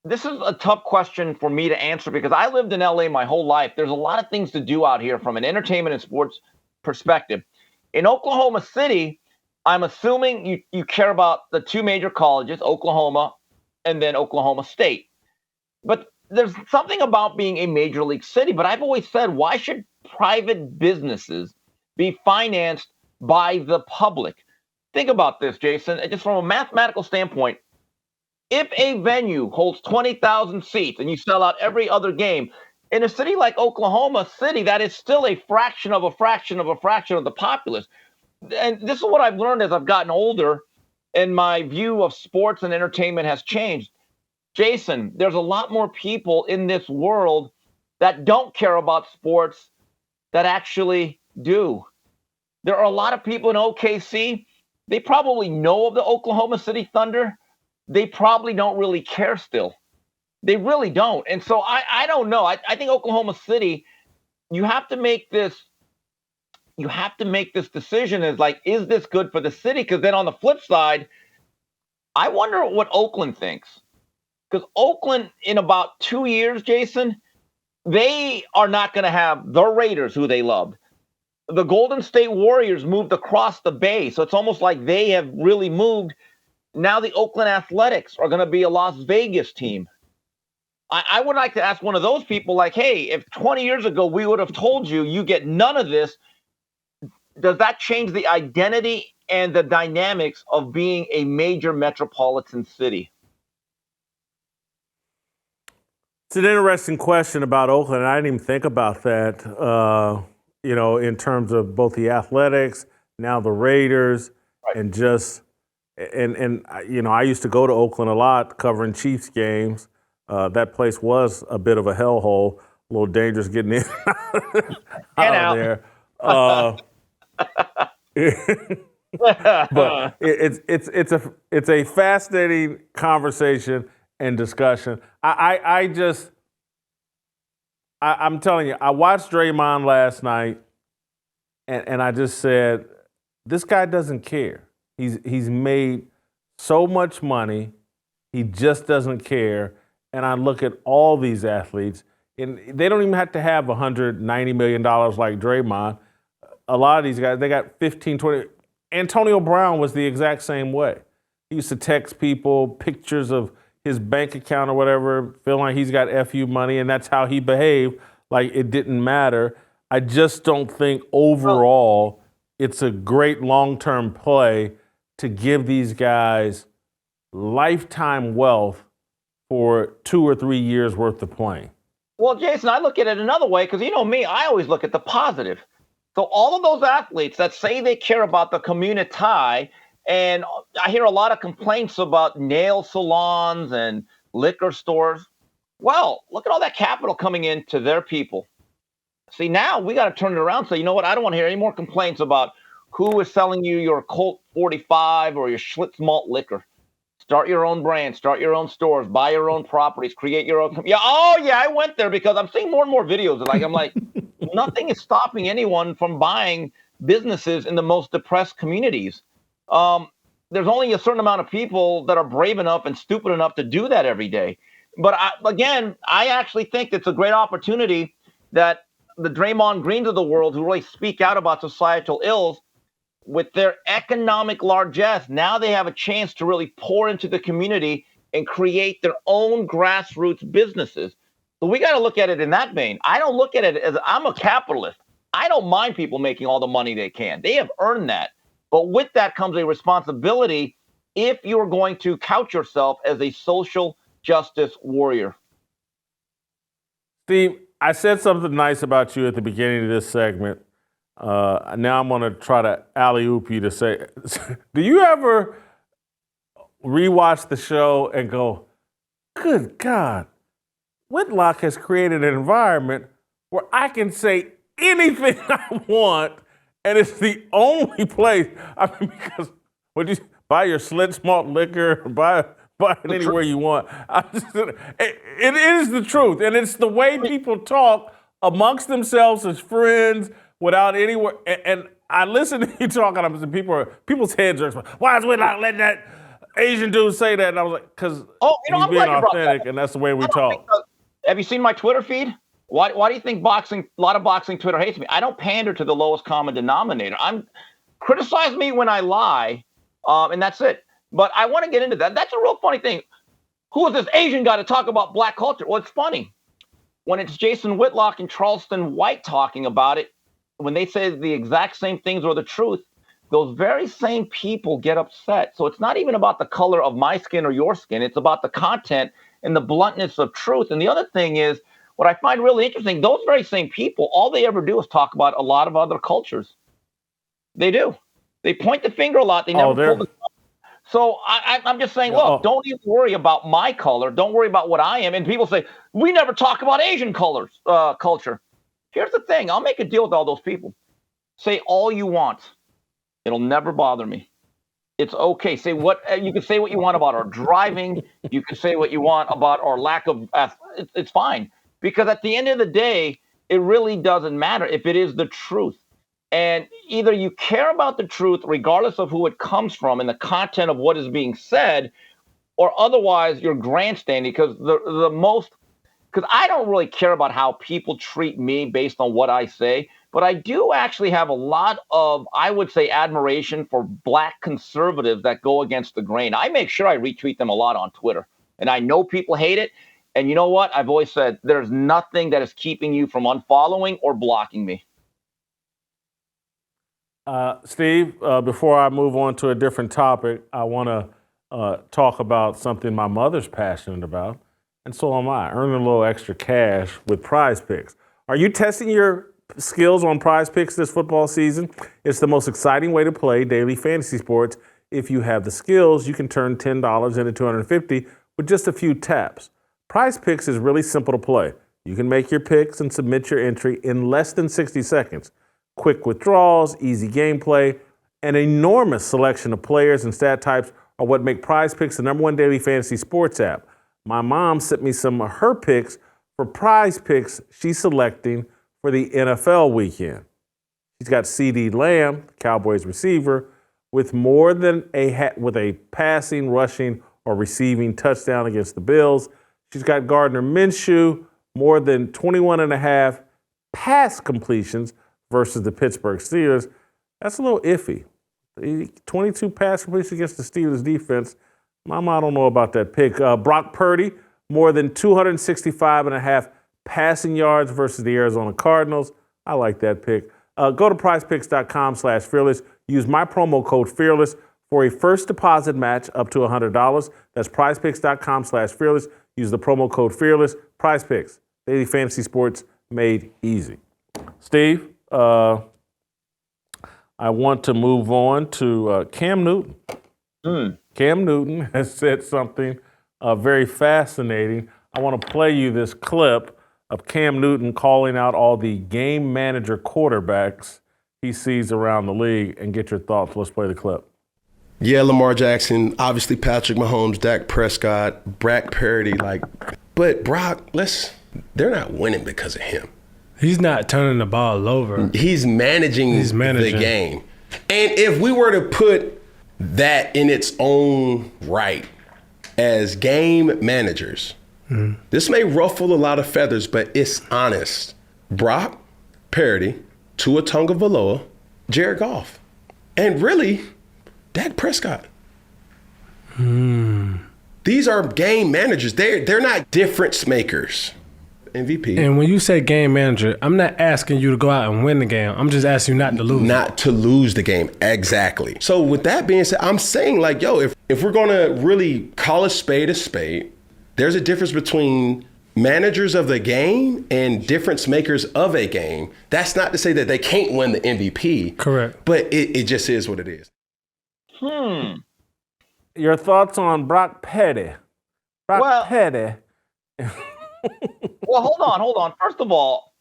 Speaker 10: This is a tough question for me to answer because I lived in LA my whole life. There's a lot of things to do out here from an entertainment and sports perspective. In Oklahoma City, I'm assuming you care about the two major colleges, Oklahoma and then Oklahoma State. But there's something about being a major league city. But I've always said, why should private businesses be financed by the public? Think about this, Jason. Just from a mathematical standpoint, if a venue holds 20,000 seats and you sell out every other game, in a city like Oklahoma City, that is still a fraction of a fraction of a fraction of the populace. And this is what I've learned as I've gotten older and my view of sports and entertainment has changed. Jason, there's a lot more people in this world that don't care about sports that actually do. There are a lot of people in OKC. They probably know of the Oklahoma City Thunder. They probably don't really care still. They really don't. And so I don't know. I think Oklahoma City, you have to make this decision is like, is this good for the city? Because then on the flip side, I wonder what Oakland thinks. Because Oakland, in about 2 years, Jason, they are not going to have the Raiders, who they loved. The Golden State Warriors moved across the bay. So it's almost like they have really moved. Now the Oakland Athletics are going to be a Las Vegas team. I would like to ask one of those people, like, hey, if 20 years ago we would have told you you get none of this, does that change the identity and the dynamics of being a major metropolitan city?
Speaker 1: It's an interesting question about Oakland. I didn't even think about that, in terms of both the Athletics, now the Raiders, right. And I used to go to Oakland a lot covering Chiefs games. That place was a bit of a hellhole, a little dangerous getting in out of there. But it's a fascinating conversation and discussion. I'm telling you, I watched Draymond last night, and I just said, this guy doesn't care. He's made so much money, he just doesn't care. And I look at all these athletes, and they don't even have to have $190 million like Draymond. A lot of these guys, they got 15, 20. Antonio Brown was the exact same way. He used to text people pictures of his bank account or whatever, feeling like he's got FU money, and that's how he behaved, like it didn't matter. I just don't think overall it's a great long-term play to give these guys lifetime wealth for 2 or 3 years worth of playing.
Speaker 10: Well, Jason, I look at it another way because you know me, I always look at the positive. So all of those athletes that say they care about the community, and I hear a lot of complaints about nail salons and liquor stores. Well, look at all that capital coming into their people. See, now we got to turn it around and say, you know what? I don't want to hear any more complaints about who is selling you your Colt 45 or your Schlitz malt liquor. Start your own brand, start your own stores, buy your own properties, create your own. I went there because I'm seeing more and more videos. I'm like, nothing is stopping anyone from buying businesses in the most depressed communities. There's only a certain amount of people that are brave enough and stupid enough to do that every day. But I actually think it's a great opportunity that the Draymond Greens of the world, who really speak out about societal ills, with their economic largesse, now they have a chance to really pour into the community and create their own grassroots businesses. So we got to look at it in that vein. I don't look at it as I'm a capitalist. I don't mind people making all the money they can. They have earned that. But with that comes a responsibility if you're going to couch yourself as a social justice warrior.
Speaker 1: Steve, I said something nice about you at the beginning of this segment. Now I'm going to try to alley-oop you to say, do you ever rewatch the show and go, good God, Whitlock has created an environment where I can say anything I want, and it's the only place. I mean, because would you buy your Schlitz malt liquor, buy it anywhere you want? It is the truth, and it's the way people talk amongst themselves as friends without anywhere. And I listen to you talking, and people's heads are, why is Whitlock letting that Asian dude say that? And I was like, because he's being authentic, and that's the way we talk.
Speaker 10: Have you seen my Twitter feed? Why do you think a lot of boxing Twitter hates me? I don't pander to the lowest common denominator. Criticize me when I lie, and that's it. But I want to get into that. That's a real funny thing. Who is this Asian guy to talk about black culture? Well, it's funny. When it's Jason Whitlock and Charleston White talking about it, when they say the exact same things or the truth, those very same people get upset. So it's not even about the color of my skin or your skin. It's about the content and the bluntness of truth. And the other thing is, what I find really interesting, those very same people, all they ever do is talk about a lot of other cultures. They do. They point the finger a lot. They never pull the. So I'm just saying, look, don't even worry about my color. Don't worry about what I am. And people say, we never talk about Asian culture. Here's the thing. I'll make a deal with all those people. Say all you want. It'll never bother me. It's okay. You can say what you want about our driving. You can say what you want about our lack of. It's fine. Because at the end of the day, it really doesn't matter if it is the truth. And either you care about the truth, regardless of who it comes from and the content of what is being said, or otherwise you're grandstanding. Because because I don't really care about how people treat me based on what I say, but I do actually have a lot of, I would say, admiration for black conservatives that go against the grain. I make sure I retweet them a lot on Twitter, and I know people hate it. And you know what? I've always said there's nothing that is keeping you from unfollowing or blocking me.
Speaker 1: Steve, before I move on to a different topic, I want to talk about something my mother's passionate about, and so am I, earning a little extra cash with Prize Picks. Are you testing your skills on Prize Picks this football season? It's the most exciting way to play daily fantasy sports. If you have the skills, you can turn $10 into $250 with just a few taps. Prize Picks is really simple to play. You can make your picks and submit your entry in less than 60 seconds. Quick withdrawals, easy gameplay, an enormous selection of players and stat types are what make Prize Picks the #1 daily fantasy sports app. My mom sent me some of her picks for Prize Picks she's selecting for the NFL weekend. She's got CD Lamb, Cowboys receiver, with more than with a passing, rushing, or receiving touchdown against the Bills. She's got Gardner Minshew, more than 21.5 pass completions versus the Pittsburgh Steelers. That's a little iffy. 22 pass completions against the Steelers defense. Mama, I don't know about that pick. Brock Purdy, more than 265.5 passing yards versus the Arizona Cardinals. I like that pick. Go to prizepicks.com/fearless. Use my promo code FEARLESS for a first deposit match up to $100. That's prizepicks.com/fearless. Use the promo code FEARLESS. Prize Picks, daily fantasy sports made easy. Steve, I want to move on to Cam Newton. Cam Newton has said something very fascinating. I want to play you this clip of Cam Newton calling out all the game manager quarterbacks he sees around the league and get your thoughts. Let's play the clip.
Speaker 11: Yeah, Lamar Jackson, obviously Patrick Mahomes, Dak Prescott, Brock Purdy, but Brock, they're not winning because of him.
Speaker 12: He's not turning the ball over.
Speaker 11: He's managing the game. And if we were to put that in its own right as game managers, This may ruffle a lot of feathers, but it's honest. Brock Purdy, Tua Tagovailoa, Jared Goff, and really, Dak Prescott. These are game managers. They're not difference makers. MVP.
Speaker 12: And when you say game manager, I'm not asking you to go out and win the game. I'm just asking you not to lose.
Speaker 11: Not to lose the game. Exactly. So with that being said, I'm saying like, yo, if we're going to really call a spade, there's a difference between managers of the game and difference makers of a game. That's not to say that they can't win the MVP.
Speaker 12: Correct.
Speaker 11: But it just is what it is.
Speaker 1: Your thoughts on Brock Purdy? Purdy.
Speaker 10: Well, hold on. First of all,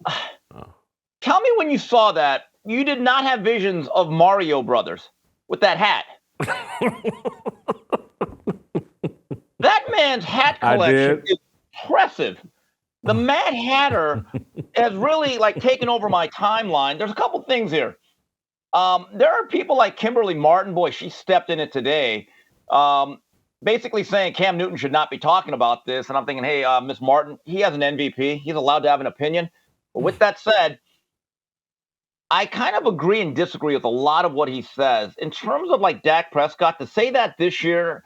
Speaker 10: tell me when you saw that, you did not have visions of Mario Brothers with that hat. That man's hat collection is impressive. The Mad Hatter has really taken over my timeline. There's a couple things here. There are people like Kimberly Martin. Boy, she stepped in it today. Basically saying Cam Newton should not be talking about this. And I'm thinking, hey, Miss Martin, he has an MVP. He's allowed to have an opinion. But with that said, I kind of agree and disagree with a lot of what he says. In terms of Dak Prescott, to say that this year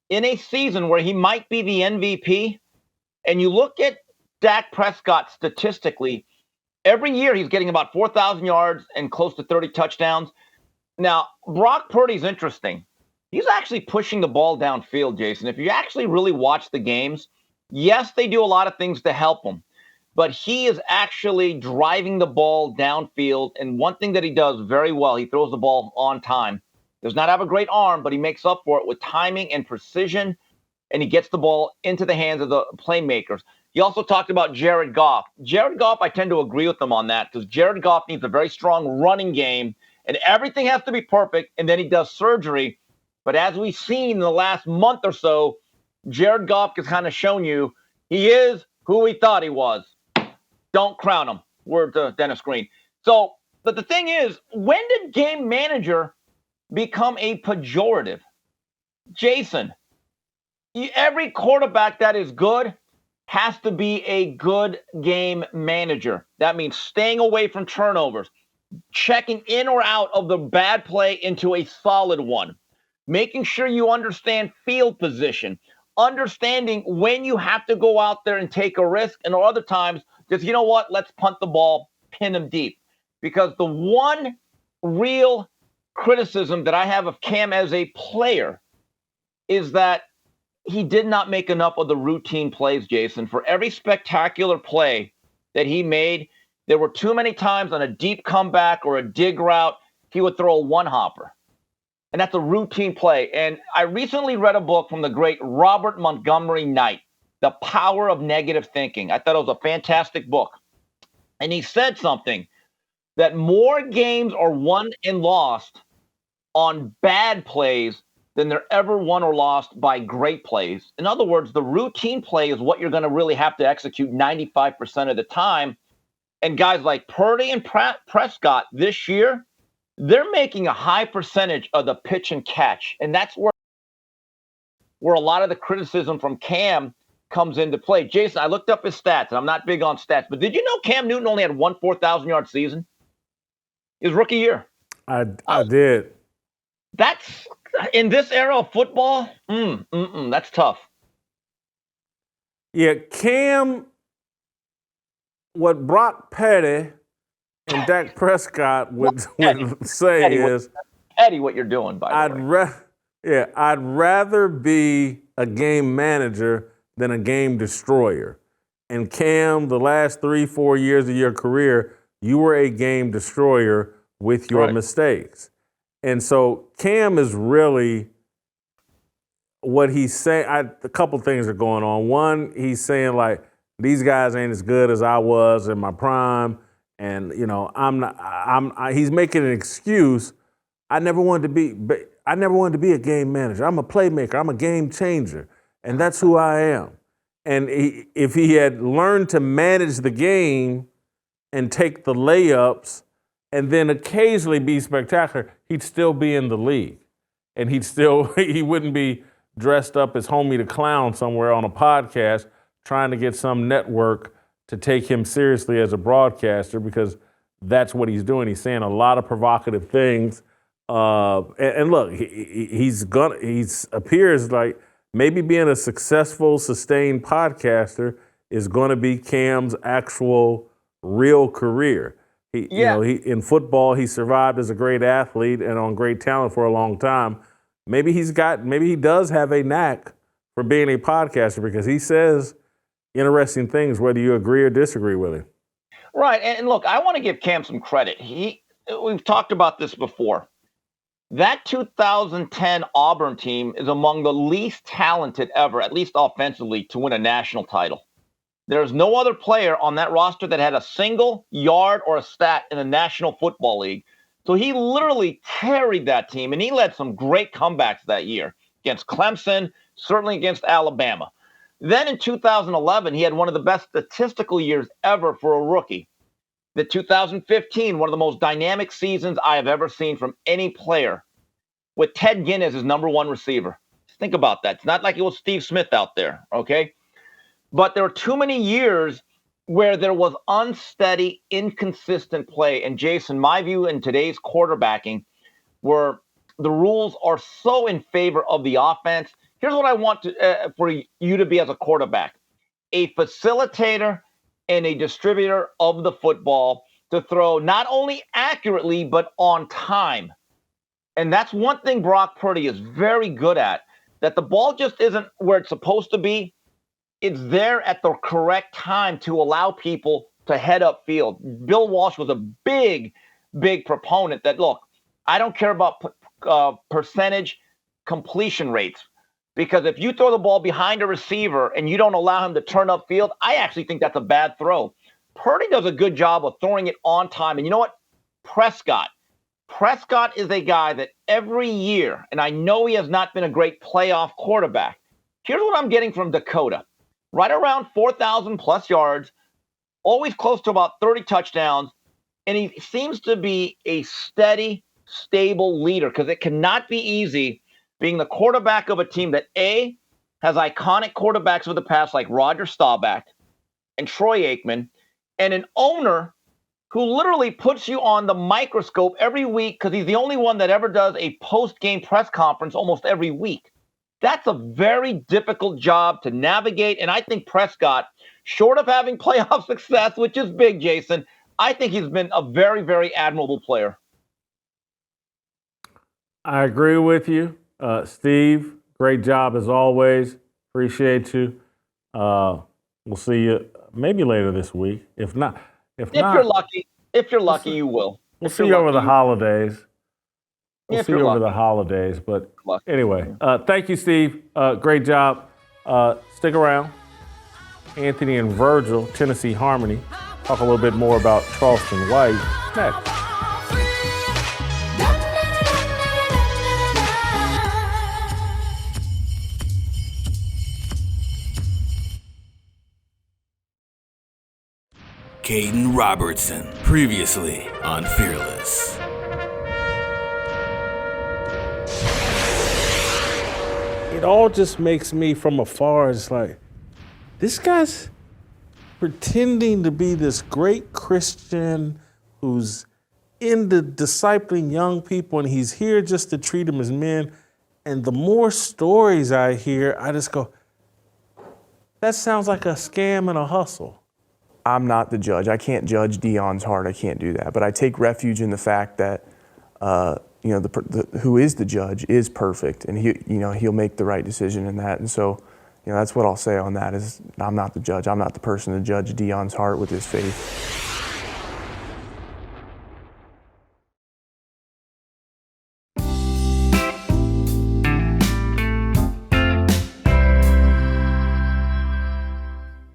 Speaker 10: in a season where he might be the MVP, and you look at Dak Prescott statistically, every year he's getting about 4,000 yards and close to 30 touchdowns. Now, Brock Purdy's interesting. He's actually pushing the ball downfield, Jason. If you actually really watch the games, yes, they do a lot of things to help him, but he is actually driving the ball downfield. And one thing that he does very well, he throws the ball on time. Does not have a great arm, but he makes up for it with timing and precision, and he gets the ball into the hands of the playmakers. He also talked about Jared Goff. Jared Goff, I tend to agree with him on that because Jared Goff needs a very strong running game, and everything has to be perfect, and then he does surgery. But as we've seen in the last month or so, Jared Goff has kind of shown you he is who he thought he was. Don't crown him. Word to Dennis Green. So, but the thing is, when did game manager become a pejorative? Jason, every quarterback that is good has to be a good game manager. That means staying away from turnovers, checking in or out of the bad play into a solid one. Making sure you understand field position, understanding when you have to go out there and take a risk, and other times, just, you know what, let's punt the ball, pin him deep. Because the one real criticism that I have of Cam as a player is that he did not make enough of the routine plays, Jason. For every spectacular play that he made, there were too many times on a deep comeback or a dig route, he would throw a one-hopper. And that's a routine play. And I recently read a book from the great Robert Montgomery Knight, The Power of Negative Thinking. I thought it was a fantastic book. And he said something that more games are won and lost on bad plays than they're ever won or lost by great plays. In other words, the routine play is what you're going to really have to execute 95% of the time. And guys like Purdy and Prescott this year, they're making a high percentage of the pitch and catch. And that's where a lot of the criticism from Cam comes into play. Jason, I looked up his stats, and I'm not big on stats, but did you know Cam Newton only had one 4,000-yard season? His rookie year.
Speaker 1: I did.
Speaker 10: That's, in this era of football, that's tough.
Speaker 1: Yeah, Cam, what Brock Purdy and Dak Prescott would say is,
Speaker 10: Eddie, what you're doing, by the way.
Speaker 1: I'd rather be a game manager than a game destroyer. And Cam, the last 3-4 years of your career, you were a game destroyer with your mistakes. And so Cam is really what he's saying. A couple things are going on. One, he's saying these guys ain't as good as I was in my prime. And, he's making an excuse. I never wanted to be a game manager. I'm a playmaker. I'm a game changer. And that's who I am. And if he had learned to manage the game and take the layups and then occasionally be spectacular, he'd still be in the league. And he wouldn't be dressed up as Homie the Clown somewhere on a podcast trying to get some network to take him seriously as a broadcaster because that's what he's doing. He's saying a lot of provocative things. And look, he appears like maybe being a successful, sustained podcaster is going to be Cam's actual real career. You know, in football, he survived as a great athlete and on great talent for a long time. Maybe he does have a knack for being a podcaster because he says interesting things, whether you agree or disagree with him.
Speaker 10: Right. And look, I want to give Cam some credit. We've talked about this before. That 2010 Auburn team is among the least talented ever, at least offensively, to win a national title. There's no other player on that roster that had a single yard or a stat in the National Football League. So he literally carried that team, and he led some great comebacks that year against Clemson, certainly against Alabama. Then in 2011, he had one of the best statistical years ever for a rookie. The 2015, one of the most dynamic seasons I have ever seen from any player, with Ted Ginn as his number one receiver. Think about that. It's not like it was Steve Smith out there, okay? But there were too many years where there was unsteady, inconsistent play. And Jason, my view in today's quarterbacking, where the rules are so in favor of the offense. Here's what I want for you to be as a quarterback: a facilitator and a distributor of the football to throw not only accurately, but on time. And that's one thing Brock Purdy is very good at, that the ball just isn't where it's supposed to be. It's there at the correct time to allow people to head upfield. Bill Walsh was a big proponent that, look, I don't care about percentage completion rates, because if you throw the ball behind a receiver and you don't allow him to turn upfield, I actually think that's a bad throw. Purdy does a good job of throwing it on time. And you know what? Prescott is a guy that every year, and I know he has not been a great playoff quarterback. Here's what I'm getting from Dakota. Right around 4,000 plus yards, always close to about 30 touchdowns, and he seems to be a steady, stable leader, because it cannot be easy being the quarterback of a team that, A, has iconic quarterbacks of the past like Roger Staubach and Troy Aikman, and an owner who literally puts you on the microscope every week because he's the only one that ever does a post-game press conference almost every week. That's a very difficult job to navigate, and I think Prescott, short of having playoff success, which is big, Jason, I think he's been a very, very admirable player.
Speaker 1: I agree with you. Steve, great job as always. Appreciate you. We'll see you maybe later this week. If not,
Speaker 10: you're lucky, you will.
Speaker 1: We'll see you over the holidays. We'll see you over the holidays. But anyway, thank you, Steve. Great job. Stick around. Anthony and Virgil, Tennessee Harmony. Talk a little bit more about Charleston White next.
Speaker 8: Caden Robertson, previously on Fearless.
Speaker 1: It all just makes me from afar, it's like, this guy's pretending to be this great Christian who's into discipling young people, and he's here just to treat them as men. And the more stories I hear, I just go, that sounds like a scam and a hustle.
Speaker 9: I'm not the judge. I can't judge Deion's heart. I can't do that. But I take refuge in the fact that, who is the judge is perfect, and he'll make the right decision in that. And so, that's what I'll say on that is I'm not the judge. I'm not the person to judge Deion's heart with his faith.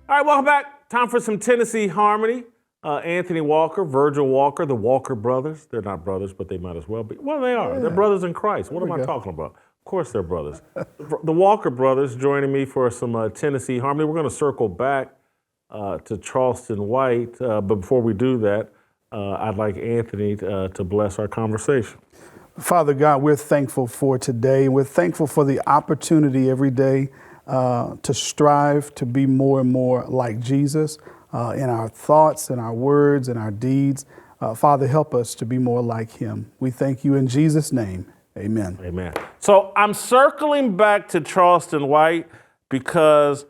Speaker 1: All right, welcome back. Time for some Tennessee Harmony. Anthony Walker, Virgil Walker, the Walker brothers. They're not brothers, but they might as well be. Well, they are. Yeah. They're brothers in Christ. What am I talking about? Of course they're brothers. The Walker brothers joining me for some Tennessee Harmony. We're going to circle back to Charleston White. But before we do that, I'd like Anthony to bless our conversation.
Speaker 13: Father God, we're thankful for today. We're thankful for the opportunity every day to strive to be more and more like Jesus in our thoughts, in our words, in our deeds. Father, help us to be more like him. We thank you in Jesus' name. Amen.
Speaker 1: Amen. So I'm circling back to Charleston White because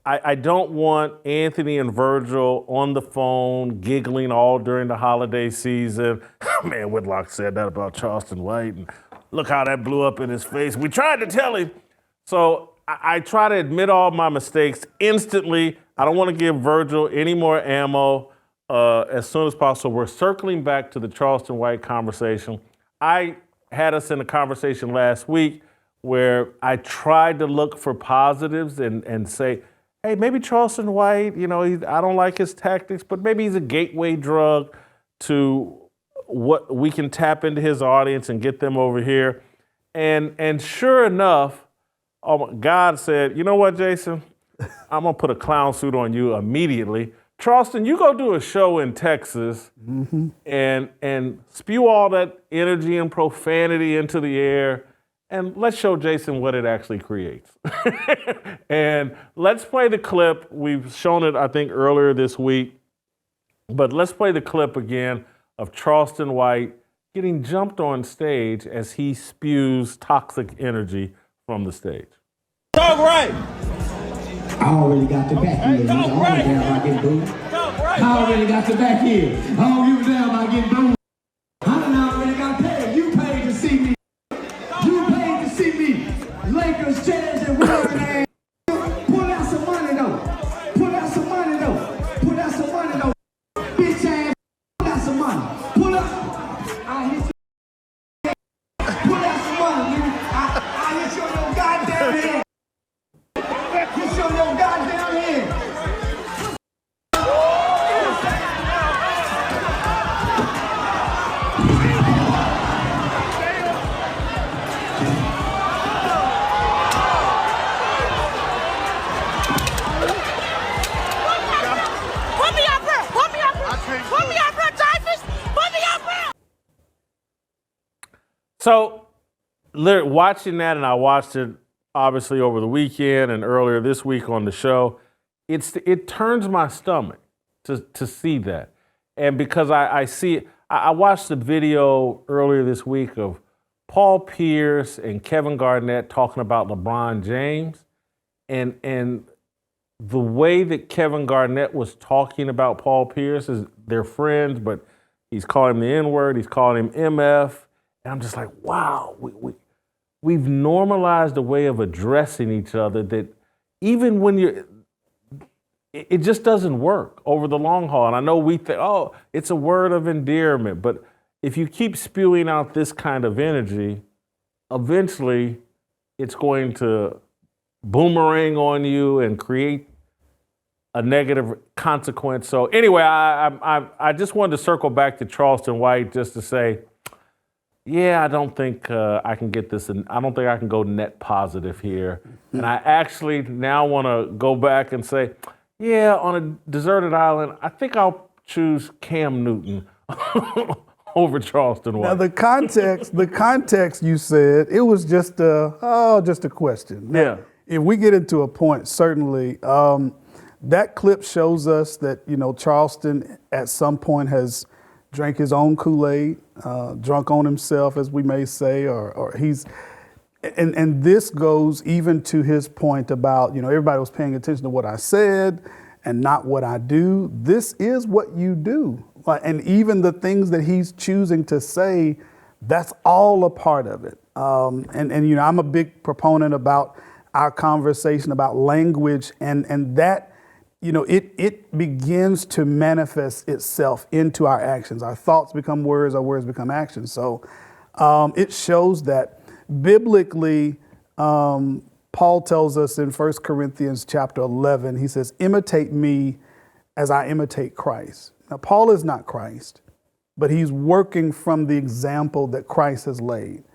Speaker 1: I don't want Anthony and Virgil on the phone giggling all during the holiday season. Man, Whitlock said that about Charleston White, and look how that blew up in his face. We tried to tell him. So I try to admit all my mistakes instantly. I don't want to give Virgil any more ammo as soon as possible. We're circling back to the Charleston White conversation. I had us in a conversation last week where I tried to look for positives and say, hey, maybe Charleston White, I don't like his tactics, but maybe he's a gateway drug to what we can tap into his audience and get them over here. And sure enough, God said, you know what, Jason? I'm going to put a clown suit on you immediately. Charleston, you go do a show in Texas and spew all that energy and profanity into the air, and let's show Jason what it actually creates. And let's play the clip. We've shown it, I think, earlier this week, but let's play the clip again of Charleston White getting jumped on stage as he spews toxic energy from the stage.
Speaker 14: Talk right.
Speaker 15: I already got the back here. I don't give a damn about getting booed. I already got the back here. I don't give a damn about getting booed. I done already got paid. You paid to see me. You paid to see me. Lakers, Jazz, and wearing ass. Pull out some money though. Pull out some money though. Pull out some money though. Bitch ass. Pull out some money. Pull out. I hit you. Pull out some money, nigga. I hit you on your goddamn head. Hit you on your goddamn head.
Speaker 1: So, watching that, and I watched it obviously over the weekend and earlier this week on the show, it turns my stomach to see that. And because I see, I watched the video earlier this week of Paul Pierce and Kevin Garnett talking about LeBron James, and the way that Kevin Garnett was talking about Paul Pierce is they're friends, but he's calling him the N-word, he's calling him MF. And I'm just like, wow, we've normalized a way of addressing each other that even when it just doesn't work over the long haul. And I know we think, oh, it's a word of endearment, but if you keep spewing out this kind of energy, eventually it's going to boomerang on you and create a negative consequence. So anyway, I just wanted to circle back to Charleston White just to say, yeah, I don't think I can get this, and I don't think I can go net positive here. And I actually now want to go back and say, yeah, on a deserted island, I think I'll choose Cam Newton over Charleston White.
Speaker 13: Now the context you said, it was just a question. Now,
Speaker 1: yeah.
Speaker 13: If we get into a point, certainly, that clip shows us that, Charleston at some point has drank his own Kool-Aid, drunk on himself, as we may say, or he's, and this goes even to his point about, everybody was paying attention to what I said and not what I do. This is what you do. And even the things that he's choosing to say, that's all a part of it. And I'm a big proponent about our conversation about language and that, it begins to manifest itself into our actions. Our thoughts become words, our words become actions. So it shows that biblically, Paul tells us in 1 Corinthians chapter 11, he says, imitate me as I imitate Christ. Now, Paul is not Christ, but he's working from the example that Christ has laid.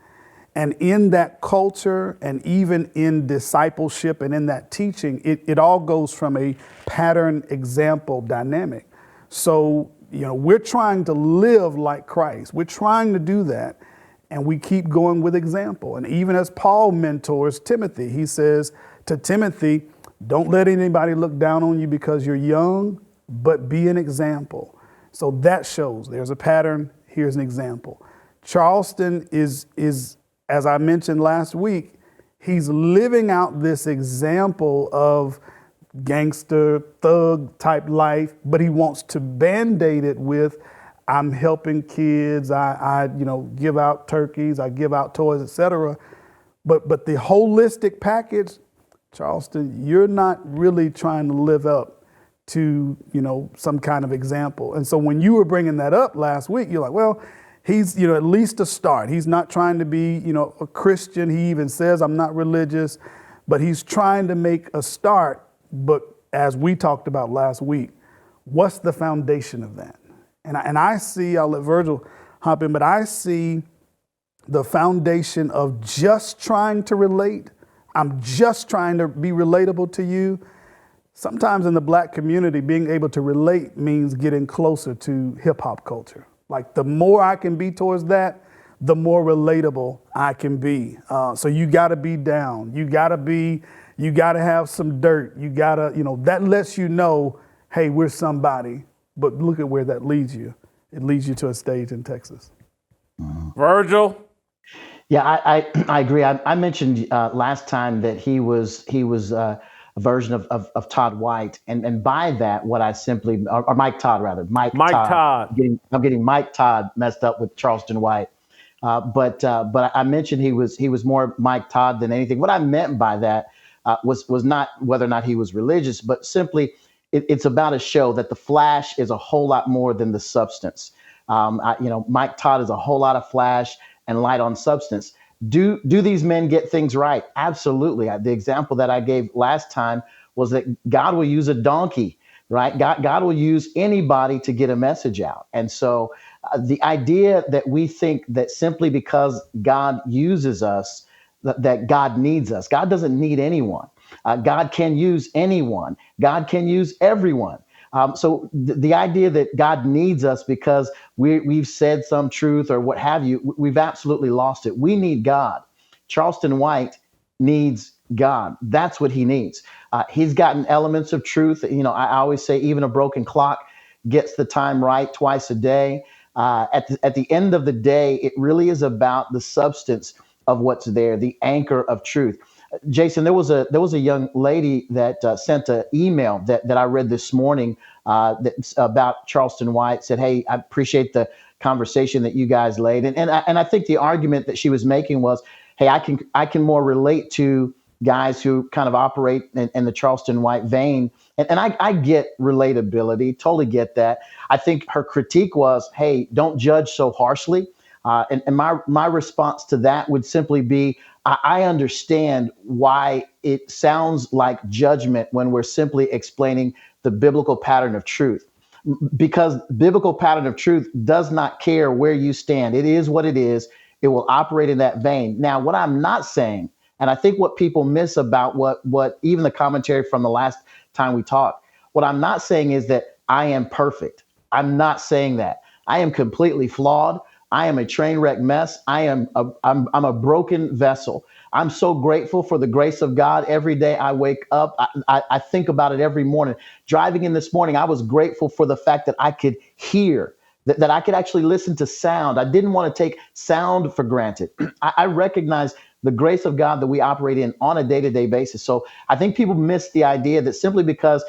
Speaker 13: And in that culture and even in discipleship and in that teaching, it all goes from a pattern example dynamic. So, we're trying to live like Christ. We're trying to do that. And we keep going with example. And even as Paul mentors Timothy, he says, to Timothy, don't let anybody look down on you because you're young, but be an example. So that shows there's a pattern. Here's an example. Charleston is, as I mentioned last week, he's living out this example of gangster, thug type life, but he wants to band-aid it with, I'm helping kids, I give out turkeys, I give out toys, etc. But the holistic package, Charleston, you're not really trying to live up to, some kind of example. And so when you were bringing that up last week, you're like, well, he's, at least a start. He's not trying to be, a Christian. He even says, I'm not religious, but he's trying to make a start. But as we talked about last week, what's the foundation of that? And I see, I'll let Virgil hop in, but I see the foundation of just trying to relate. I'm just trying to be relatable to you. Sometimes in the Black community, being able to relate means getting closer to hip hop culture. Like the more I can be towards that, the more relatable I can be. So you gotta be down. You gotta have some dirt. You gotta, that lets you know, hey, we're somebody. But look at where that leads you. It leads you to a stage in Texas.
Speaker 1: Virgil?
Speaker 14: Yeah, I agree. I mentioned last time that he was a version of Todd White, and by that, what I simply or Mike Todd rather, Mike Todd. I'm getting Mike Todd messed up with Charleston White, but I mentioned he was more Mike Todd than anything. What I meant by that was not whether or not he was religious, but simply it's about a show that the flash is a whole lot more than the substance. Mike Todd is a whole lot of flash and light on substance. Do these men get things right? Absolutely. The example that I gave last time was that God will use a donkey, right? God will use anybody to get a message out. And so the idea that we think that simply because God uses us, that God needs us. God doesn't need anyone. God can use anyone. God can use everyone. So the idea that God needs us because we've said some truth or what have you, we've absolutely lost it. We need God. Charleston White needs God. That's what he needs. He's gotten elements of truth. I always say even a broken clock gets the time right twice a day. At the end of the day, it really is about the substance of what's there, the anchor of truth. Jason, there was a young lady that sent an email that I read this morning that's about Charleston White. Said, "Hey, I appreciate the conversation that you guys laid," and I think the argument that she was making was, "Hey, I can more relate to guys who kind of operate in the Charleston White vein," and I get relatability, totally get that. I think her critique was, "Hey, don't judge so harshly," and my response to that would simply be, I understand why it sounds like judgment when we're simply explaining the biblical pattern of truth, because biblical pattern of truth does not care where you stand. It is what it is. It will operate in that vein. Now, what I'm not saying, and I think what people miss about what even the commentary from the last time we talked, what I'm not saying is that I am perfect. I'm not saying that. I am completely flawed. I am a train wreck mess. I'm a broken vessel. I'm so grateful for the grace of God. Every day I wake up, I think about it every morning. Driving in this morning, I was grateful for the fact that I could hear, that I could actually listen to sound. I didn't want to take sound for granted. I recognize the grace of God that we operate in on a day-to-day basis. So I think people miss the idea that simply because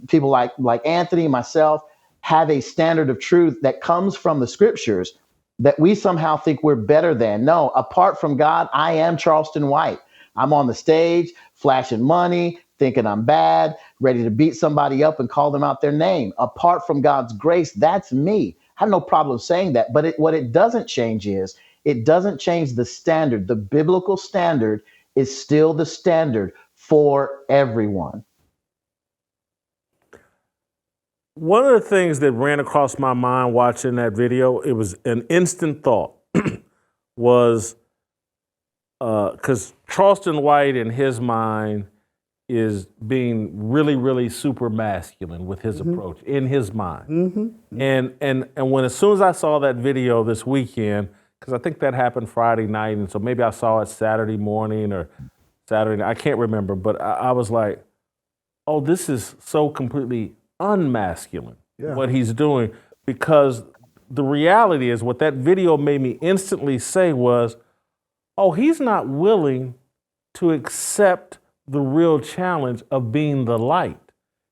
Speaker 14: people like Anthony, myself, have a standard of truth that comes from the scriptures, that we somehow think we're better than. No, apart from God, I am Charleston White. I'm on the stage, flashing money, thinking I'm bad, ready to beat somebody up and call them out their name. Apart from God's grace, that's me. I have no problem saying that. But what it doesn't change is, it doesn't change the standard. The biblical standard is still the standard for everyone.
Speaker 1: One of the things that ran across my mind watching that video, it was an instant thought, was because Charleston White in his mind is being really, really super masculine with his approach in his mind. And when as soon as I saw that video this weekend, because I think that happened Friday night, and so maybe I saw it Saturday morning or Saturday night. I can't remember, but I was like, oh, this is so completely unmasculine, what he's doing, because the reality is what that video made me instantly say was, oh, he's not willing to accept the real challenge of being the light.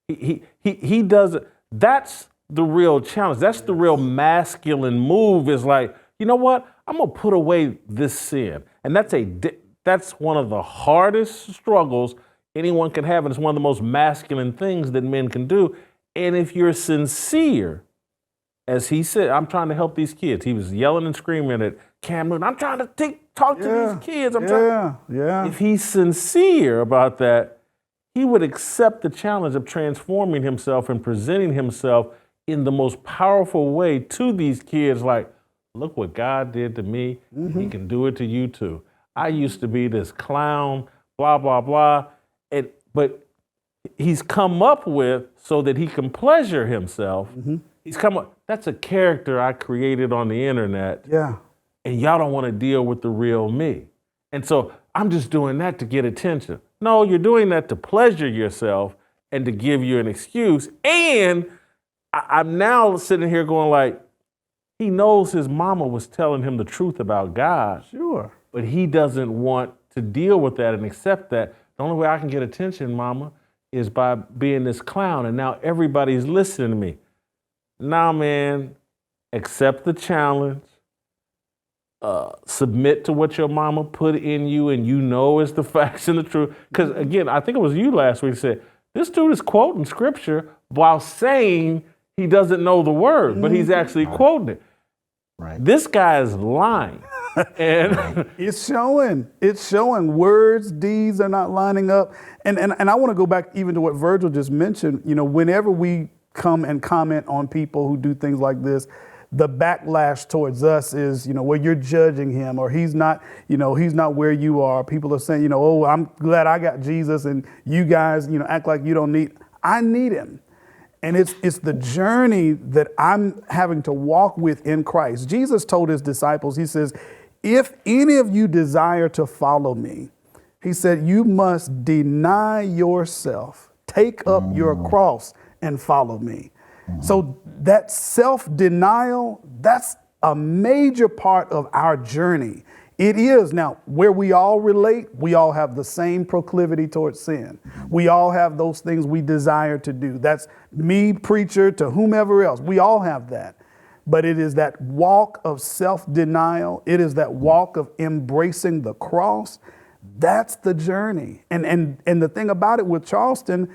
Speaker 1: He doesn't. That's the real challenge. That's the real masculine move, is like, you know what? I'm gonna put away this sin. And that's one of the hardest struggles anyone can have, and it's one of the most masculine things that men can do. And if you're sincere, as he said, I'm trying to help these kids. He was yelling and screaming at Cam Newton, I'm trying to talk to these kids. If he's sincere about that, he would accept the challenge of transforming himself and presenting himself in the most powerful way to these kids, like, look what God did to me. He can do it to you too. I used to be this clown, blah, blah, blah. But he's come up with, so that he can pleasure himself, he's come up, that's a character I created on the internet.
Speaker 13: Yeah.
Speaker 1: And y'all don't want to deal with the real me. And so I'm just doing that to get attention. No, you're doing that to pleasure yourself and to give you an excuse. And I'm now sitting here going like, he knows his mama was telling him the truth about God.
Speaker 13: Sure.
Speaker 1: But he doesn't want to deal with that and accept that. The only way I can get attention, mama, is by being this clown. And now everybody's listening to me. Nah, man, accept the challenge. Submit to what your mama put in you and you know is the facts and the truth. Because again, I think it was you last week said, this dude is quoting scripture while saying he doesn't know the word, but he's actually quoting it.
Speaker 14: Right.
Speaker 1: This guy is lying. And
Speaker 13: it's showing words, deeds are not lining up. And I want to go back even to what Virgil just mentioned. You know, whenever we come and comment on people who do things like this, the backlash towards us is, you know, where you're judging him, or he's not where you are. People are saying, you know, oh, I'm glad I got Jesus and you guys, you know, act like you don't need. I need him. And it's the journey that I'm having to walk with in Christ. Jesus told his disciples, he says, if any of you desire to follow me, he said, you must deny yourself, take up your cross and follow me. So that self-denial, that's a major part of our journey. It is. Now, where we all relate, we all have the same proclivity towards sin. We all have those things we desire to do. That's me, preacher, to whomever else. We all have that. But it is that walk of self-denial. It is that walk of embracing the cross. That's the journey. And the thing about it with Charleston,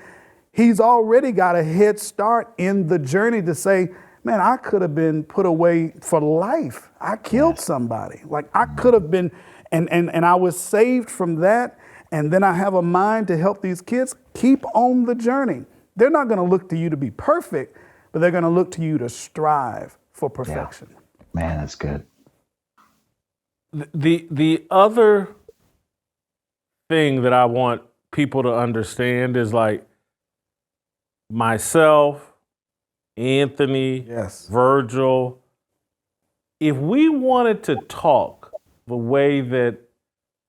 Speaker 13: he's already got a head start in the journey to say, man, I could have been put away for life. I killed somebody. Like I could have been, and I was saved from that. And then I have a mind to help these kids keep on the journey. They're not going to look to you to be perfect, but they're going to look to you to strive for perfection.
Speaker 14: Yeah. Man, that's good.
Speaker 1: The other thing that I want people to understand is like myself, Anthony, Virgil, if we wanted to talk the way that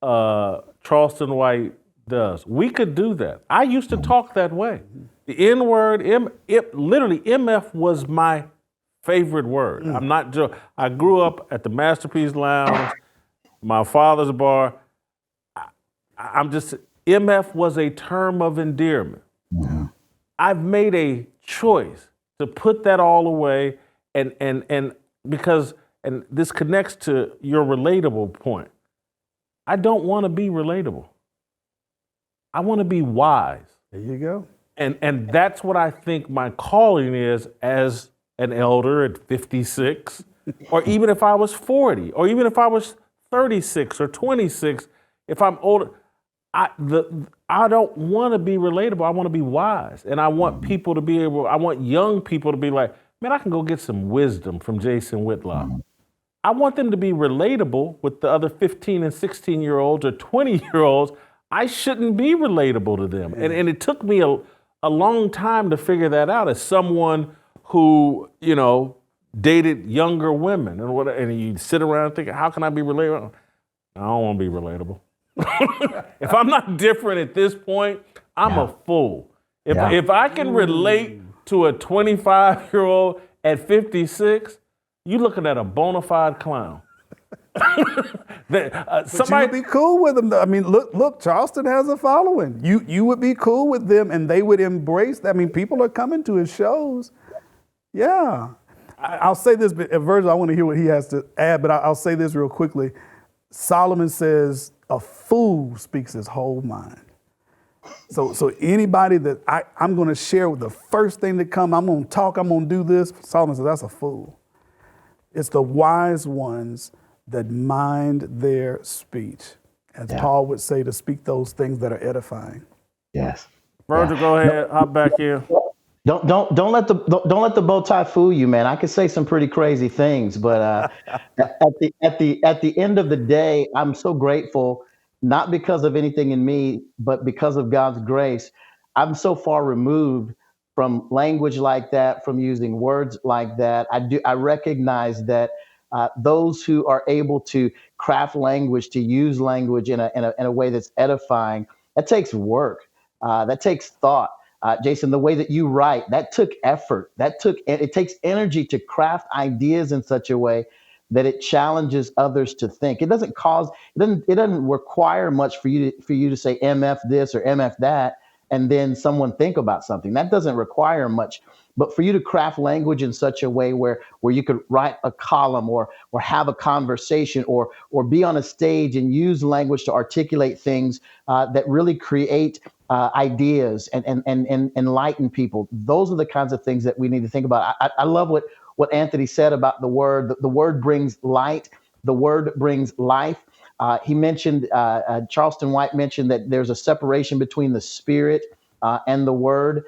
Speaker 1: Charleston White does, we could do that. I used to talk that way. The N-word, literally MF was my favorite word. I'm not joking. I grew up at the Masterpiece Lounge, my father's bar. MF was a term of endearment. Yeah. I've made a choice to put that all away, and because this connects to your relatable point. I don't want to be relatable. I want to be wise.
Speaker 13: There you go.
Speaker 1: And that's what I think my calling is as an elder at 56, or even if I was 40, or even if I was 36 or 26, if I'm older, I don't want to be relatable. I want to be wise. And I want people to be I want young people to be like, man, I can go get some wisdom from Jason Whitlock. I want them to be relatable with the other 15 and 16-year-olds or 20-year-olds. I shouldn't be relatable to them. And it took me a long time to figure that out as someone who, you know, dated younger women and you sit around thinking, how can I be relatable? I don't want to be relatable. If I'm not different at this point, I'm a fool. If I can relate to a 25-year-old at 56, you're looking at a bona fide clown.
Speaker 13: Somebody would be cool with them. I mean, look, Charleston has a following. You would be cool with them, and they would embrace that. I mean, people are coming to his shows. Yeah. I'll say this, but Virgil, I want to hear what he has to add, but I'll say this real quickly. Solomon says, a fool speaks his whole mind. So anybody that I'm going to share with the first thing that come, I'm going to talk, I'm going to do this, Solomon says, that's a fool. It's the wise ones that mind their speech. As Paul would say, to speak those things that are edifying.
Speaker 14: Yes.
Speaker 1: Virgil, go ahead, hop back here.
Speaker 14: Don't let the bow tie fool you, man. I could say some pretty crazy things, but at the end of the day, I'm so grateful, not because of anything in me, but because of God's grace. I'm so far removed from language like that, from using words like that. I recognize that those who are able to craft language, to use language in a way that's edifying, that takes work. That takes thought. Jason, the way that you write, that took effort. It takes energy to craft ideas in such a way that it challenges others to think. It doesn't require much for you to say MF this or MF that, and then someone think about something. That doesn't require much. But for you to craft language in such a way where you could write a column or have a conversation or be on a stage and use language to articulate things that really create ideas and enlighten people. Those are the kinds of things that we need to think about. I love what Anthony said about the word. The word brings light. The word brings life. He mentioned, Charleston White mentioned that there's a separation between the spirit and the word.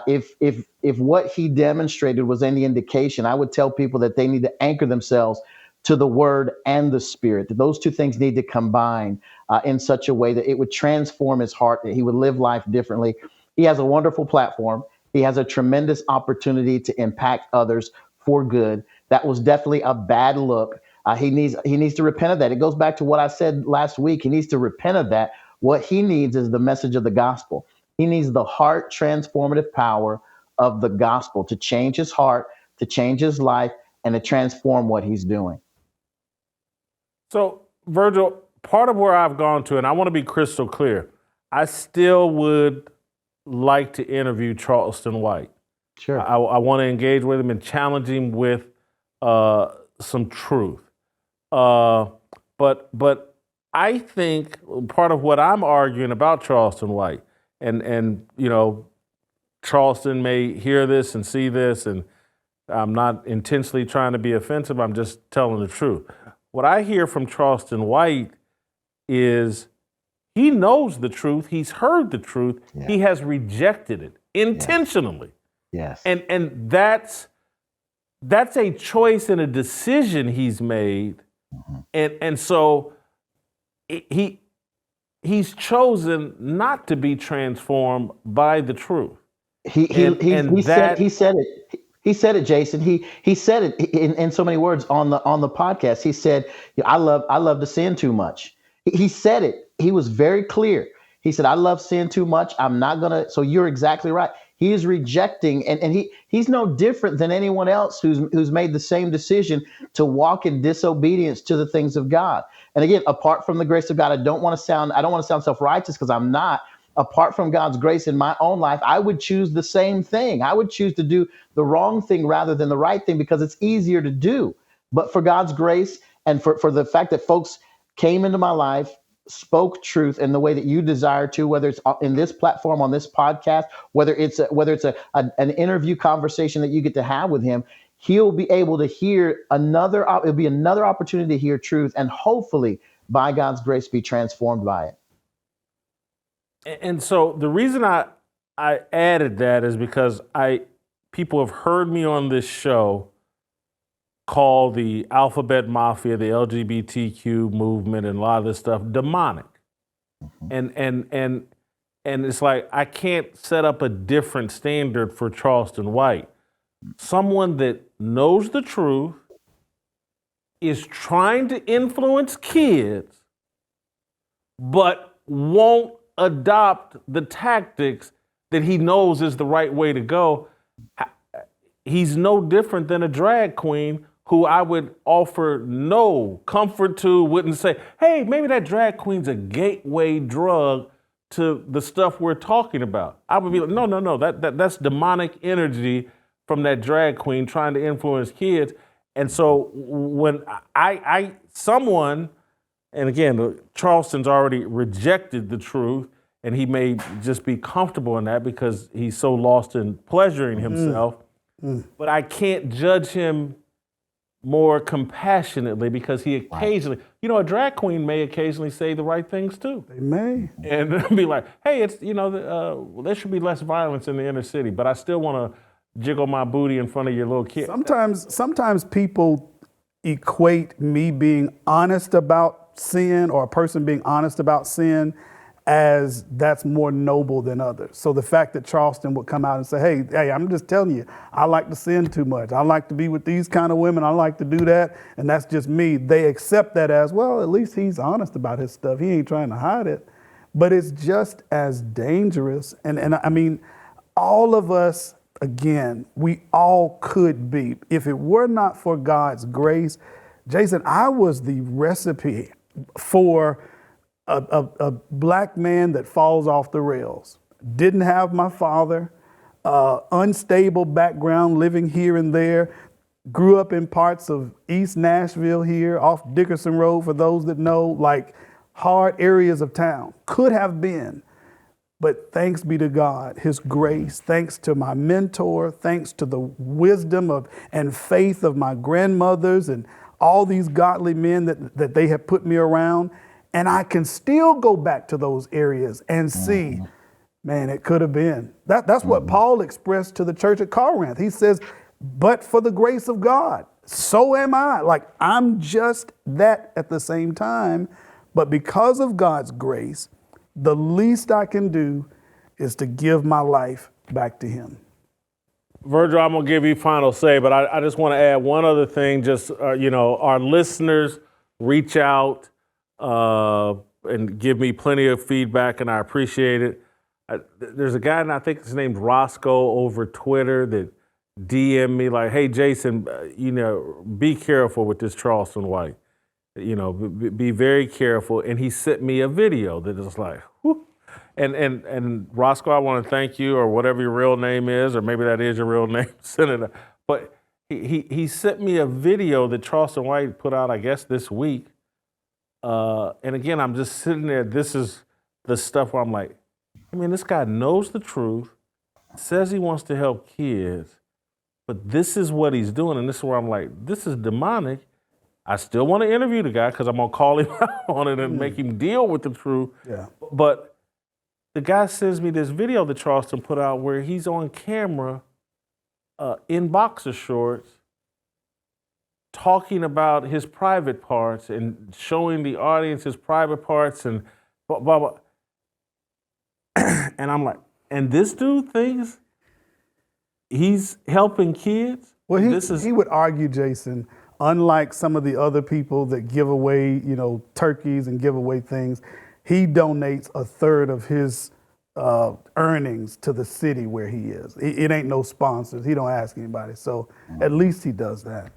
Speaker 14: If what he demonstrated was any indication, I would tell people that they need to anchor themselves to the word and the spirit. Those two things need to combine in such a way that it would transform his heart, that he would live life differently. He has a wonderful platform. He has a tremendous opportunity to impact others for good. That was definitely a bad look. He needs to repent of that. It goes back to what I said last week. He needs to repent of that. What he needs is the message of the gospel. He needs the heart transformative power of the gospel to change his heart, to change his life, and to transform what he's doing.
Speaker 1: So, Virgil, part of where I've gone to, and I want to be crystal clear, I still would like to interview Charleston White.
Speaker 14: Sure.
Speaker 1: I want to engage with him and challenge him with some truth. But I think part of what I'm arguing about Charleston White, and you know, Charleston may hear this and see this, and I'm not intentionally trying to be offensive, I'm just telling the truth. What I hear from Charleston White is he knows the truth, he's heard the truth, he has rejected it intentionally.
Speaker 14: Yes.
Speaker 1: And that's a choice and a decision he's made. And so he's chosen not to be transformed by the truth.
Speaker 14: He said it. He said it, Jason. He said it in so many words on the podcast. He said, I love to sin too much. He said it. He was very clear. He said, I love sin too much. I'm not gonna. So you're exactly right. He is rejecting, and he's no different than anyone else who's made the same decision to walk in disobedience to the things of God. And again, apart from the grace of God, I don't want to sound self-righteous, because I'm not. Apart from God's grace in my own life, I would choose the same thing. I would choose to do the wrong thing rather than the right thing, because it's easier to do. But for God's grace and for the fact that folks came into my life, spoke truth in the way that you desire to, whether it's in this platform, on this podcast, whether it's an interview conversation that you get to have with him, he'll be able to hear it'll be another opportunity to hear truth, and hopefully by God's grace be transformed by it.
Speaker 1: And so the reason I added that is because people have heard me on this show call the alphabet mafia, the LGBTQ movement, and a lot of this stuff demonic. And it's like, I can't set up a different standard for Charleston White. Someone that knows the truth, is trying to influence kids, but won't adopt the tactics that he knows is the right way to go. He's no different than a drag queen who I would offer no comfort to, wouldn't say, hey, maybe that drag queen's a gateway drug to the stuff we're talking about. I would be like, no, that's demonic energy from that drag queen trying to influence kids. And so when someone, and again, Charleston's already rejected the truth, and he may just be comfortable in that because he's so lost in pleasuring himself. But I can't judge him more compassionately because he occasionally, a drag queen may occasionally say the right things too.
Speaker 13: They may.
Speaker 1: And be like, hey, it's, there should be less violence in the inner city, but I still want to jiggle my booty in front of your little kid.
Speaker 13: Sometimes people equate me being honest about sin or a person being honest about sin as that's more noble than others. So the fact that Charleston would come out and say, hey, I'm just telling you, I like to sin too much. I like to be with these kind of women. I like to do that. And that's just me. They accept that as, well, at least he's honest about his stuff. He ain't trying to hide it. But it's just as dangerous. And I mean, all of us, again, we all could be. If it were not for God's grace, Jason, I was the recipe for a black man that falls off the rails. Didn't have my father, unstable background, living here and there. Grew up in parts of East Nashville here, off Dickerson Road, for those that know, like hard areas of town. Could have been. But thanks be to God, his grace, thanks to my mentor, thanks to the wisdom and faith of my grandmothers and all these godly men that they have put me around. And I can still go back to those areas and see, man, it could have been. That's what Paul expressed to the church at Corinth. He says, but for the grace of God, so am I. Like, I'm just that at the same time. But because of God's grace, the least I can do is to give my life back to him.
Speaker 1: Virgil, I'm going to give you final say, but I just want to add one other thing. Just, our listeners reach out and give me plenty of feedback, and I appreciate it. There's a guy, and I think his name's Roscoe, over Twitter that DM me like, hey, Jason, be careful with this Charleston White. Be very careful. And he sent me a video that is like, whew. And Roscoe, I want to thank you, or whatever your real name is, or maybe that is your real name, Senator. But he sent me a video that Charleston White put out, I guess, this week. And again, I'm just sitting there. This is the stuff where I'm like, this guy knows the truth, says he wants to help kids, but this is what he's doing. And this is where I'm like, this is demonic. I still want to interview the guy because I'm going to call him out on it and make him deal with the truth.
Speaker 13: Yeah.
Speaker 1: But the guy sends me this video that Charleston put out where he's on camera in boxer shorts talking about his private parts and showing the audience his private parts and blah, blah, blah. And I'm like, and this dude thinks he's helping kids?
Speaker 13: Well, he would argue, Jason, unlike some of the other people that give away, turkeys and give away things, he donates a third of his earnings to the city where he is. It ain't no sponsors. He don't ask anybody. So at least he does that.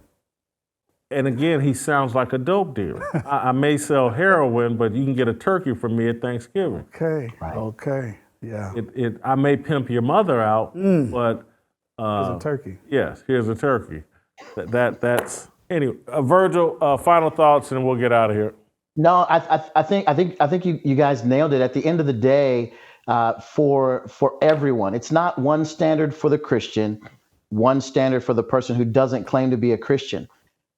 Speaker 1: And again, he sounds like a dope dealer. I may sell heroin, but you can get a turkey from me at Thanksgiving.
Speaker 13: Okay. Right. Okay. Yeah.
Speaker 1: I may pimp your mother out, but
Speaker 13: here's a turkey.
Speaker 1: Yes, here's a turkey. That's anyway. Virgil, final thoughts, and we'll get out of here.
Speaker 14: No, I think you guys nailed it. At the end of the day, for everyone, it's not one standard for the Christian, one standard for the person who doesn't claim to be a Christian.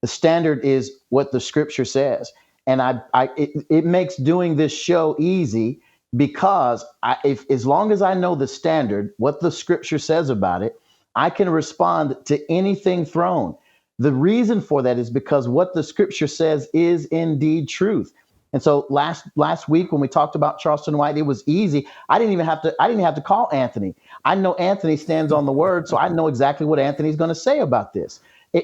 Speaker 14: The standard is what the scripture says. And it makes doing this show easy because as long as I know the standard, what the scripture says about it, I can respond to anything thrown. The reason for that is because what the scripture says is indeed truth. And so last week when we talked about Charleston White, it was easy. I didn't even have to call Anthony. I know Anthony stands on the word, so I know exactly what Anthony's going to say about this.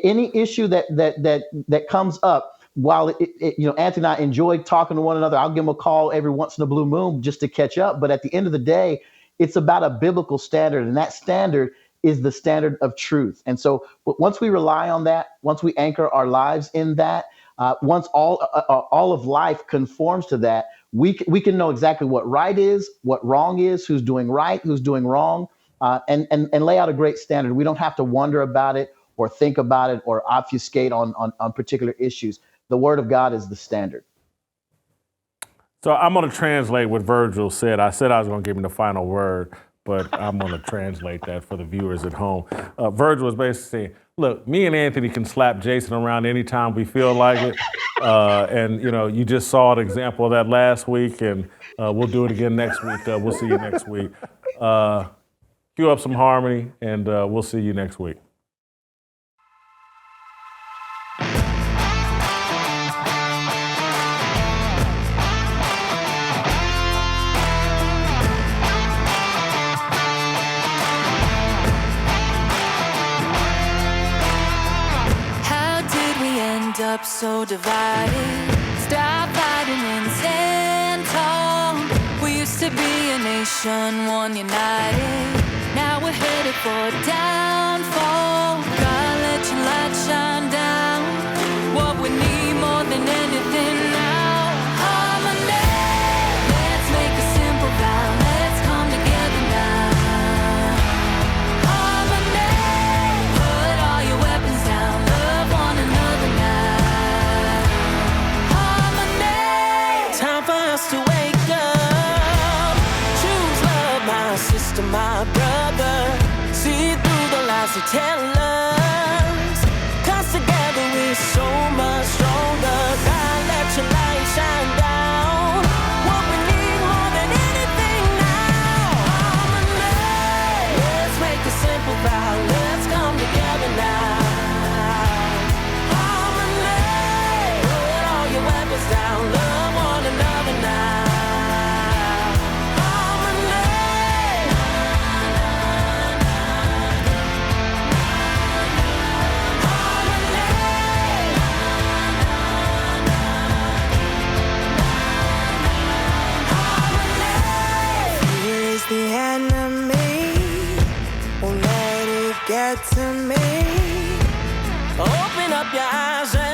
Speaker 14: Any issue that comes up, while Anthony and I enjoy talking to one another, I'll give him a call every once in a blue moon just to catch up. But at the end of the day, it's about a biblical standard, and that standard is the standard of truth. And so once we rely on that, once we anchor our lives in that, once all of life conforms to that, we can know exactly what right is, what wrong is, who's doing right, who's doing wrong, and lay out a great standard. We don't have to wonder about it or think about it or obfuscate on particular issues. The Word of God is the standard.
Speaker 1: So I'm going to translate what Virgil said. I said I was going to give him the final word, but I'm going to translate that for the viewers at home. Virgil was basically saying, look, me and Anthony can slap Jason around anytime we feel like it. And, you just saw an example of that last week, and we'll do it again next week. We'll see you next week. Cue up some harmony, and we'll see you next week.
Speaker 7: Up so divided, stop fighting and stand tall. We used to be a nation, one united. Now we're headed for downfall. God, let your light shine down. What we need more than anything now, harmony. Let's make a simple vow. Let's come together now. Harmony. Put all your weapons down. Love one another now. To wake up, choose love, my sister, my brother. See through the lies they tell us, 'cause together we're so much stronger. God, let your light shine down. What we need more than anything now, harmony. Let's make a simple vow. Let's come together now. Harmony. Put all your weapons down. Love one another now.
Speaker 16: The enemy won't let it get to me.
Speaker 7: Open up your eyes.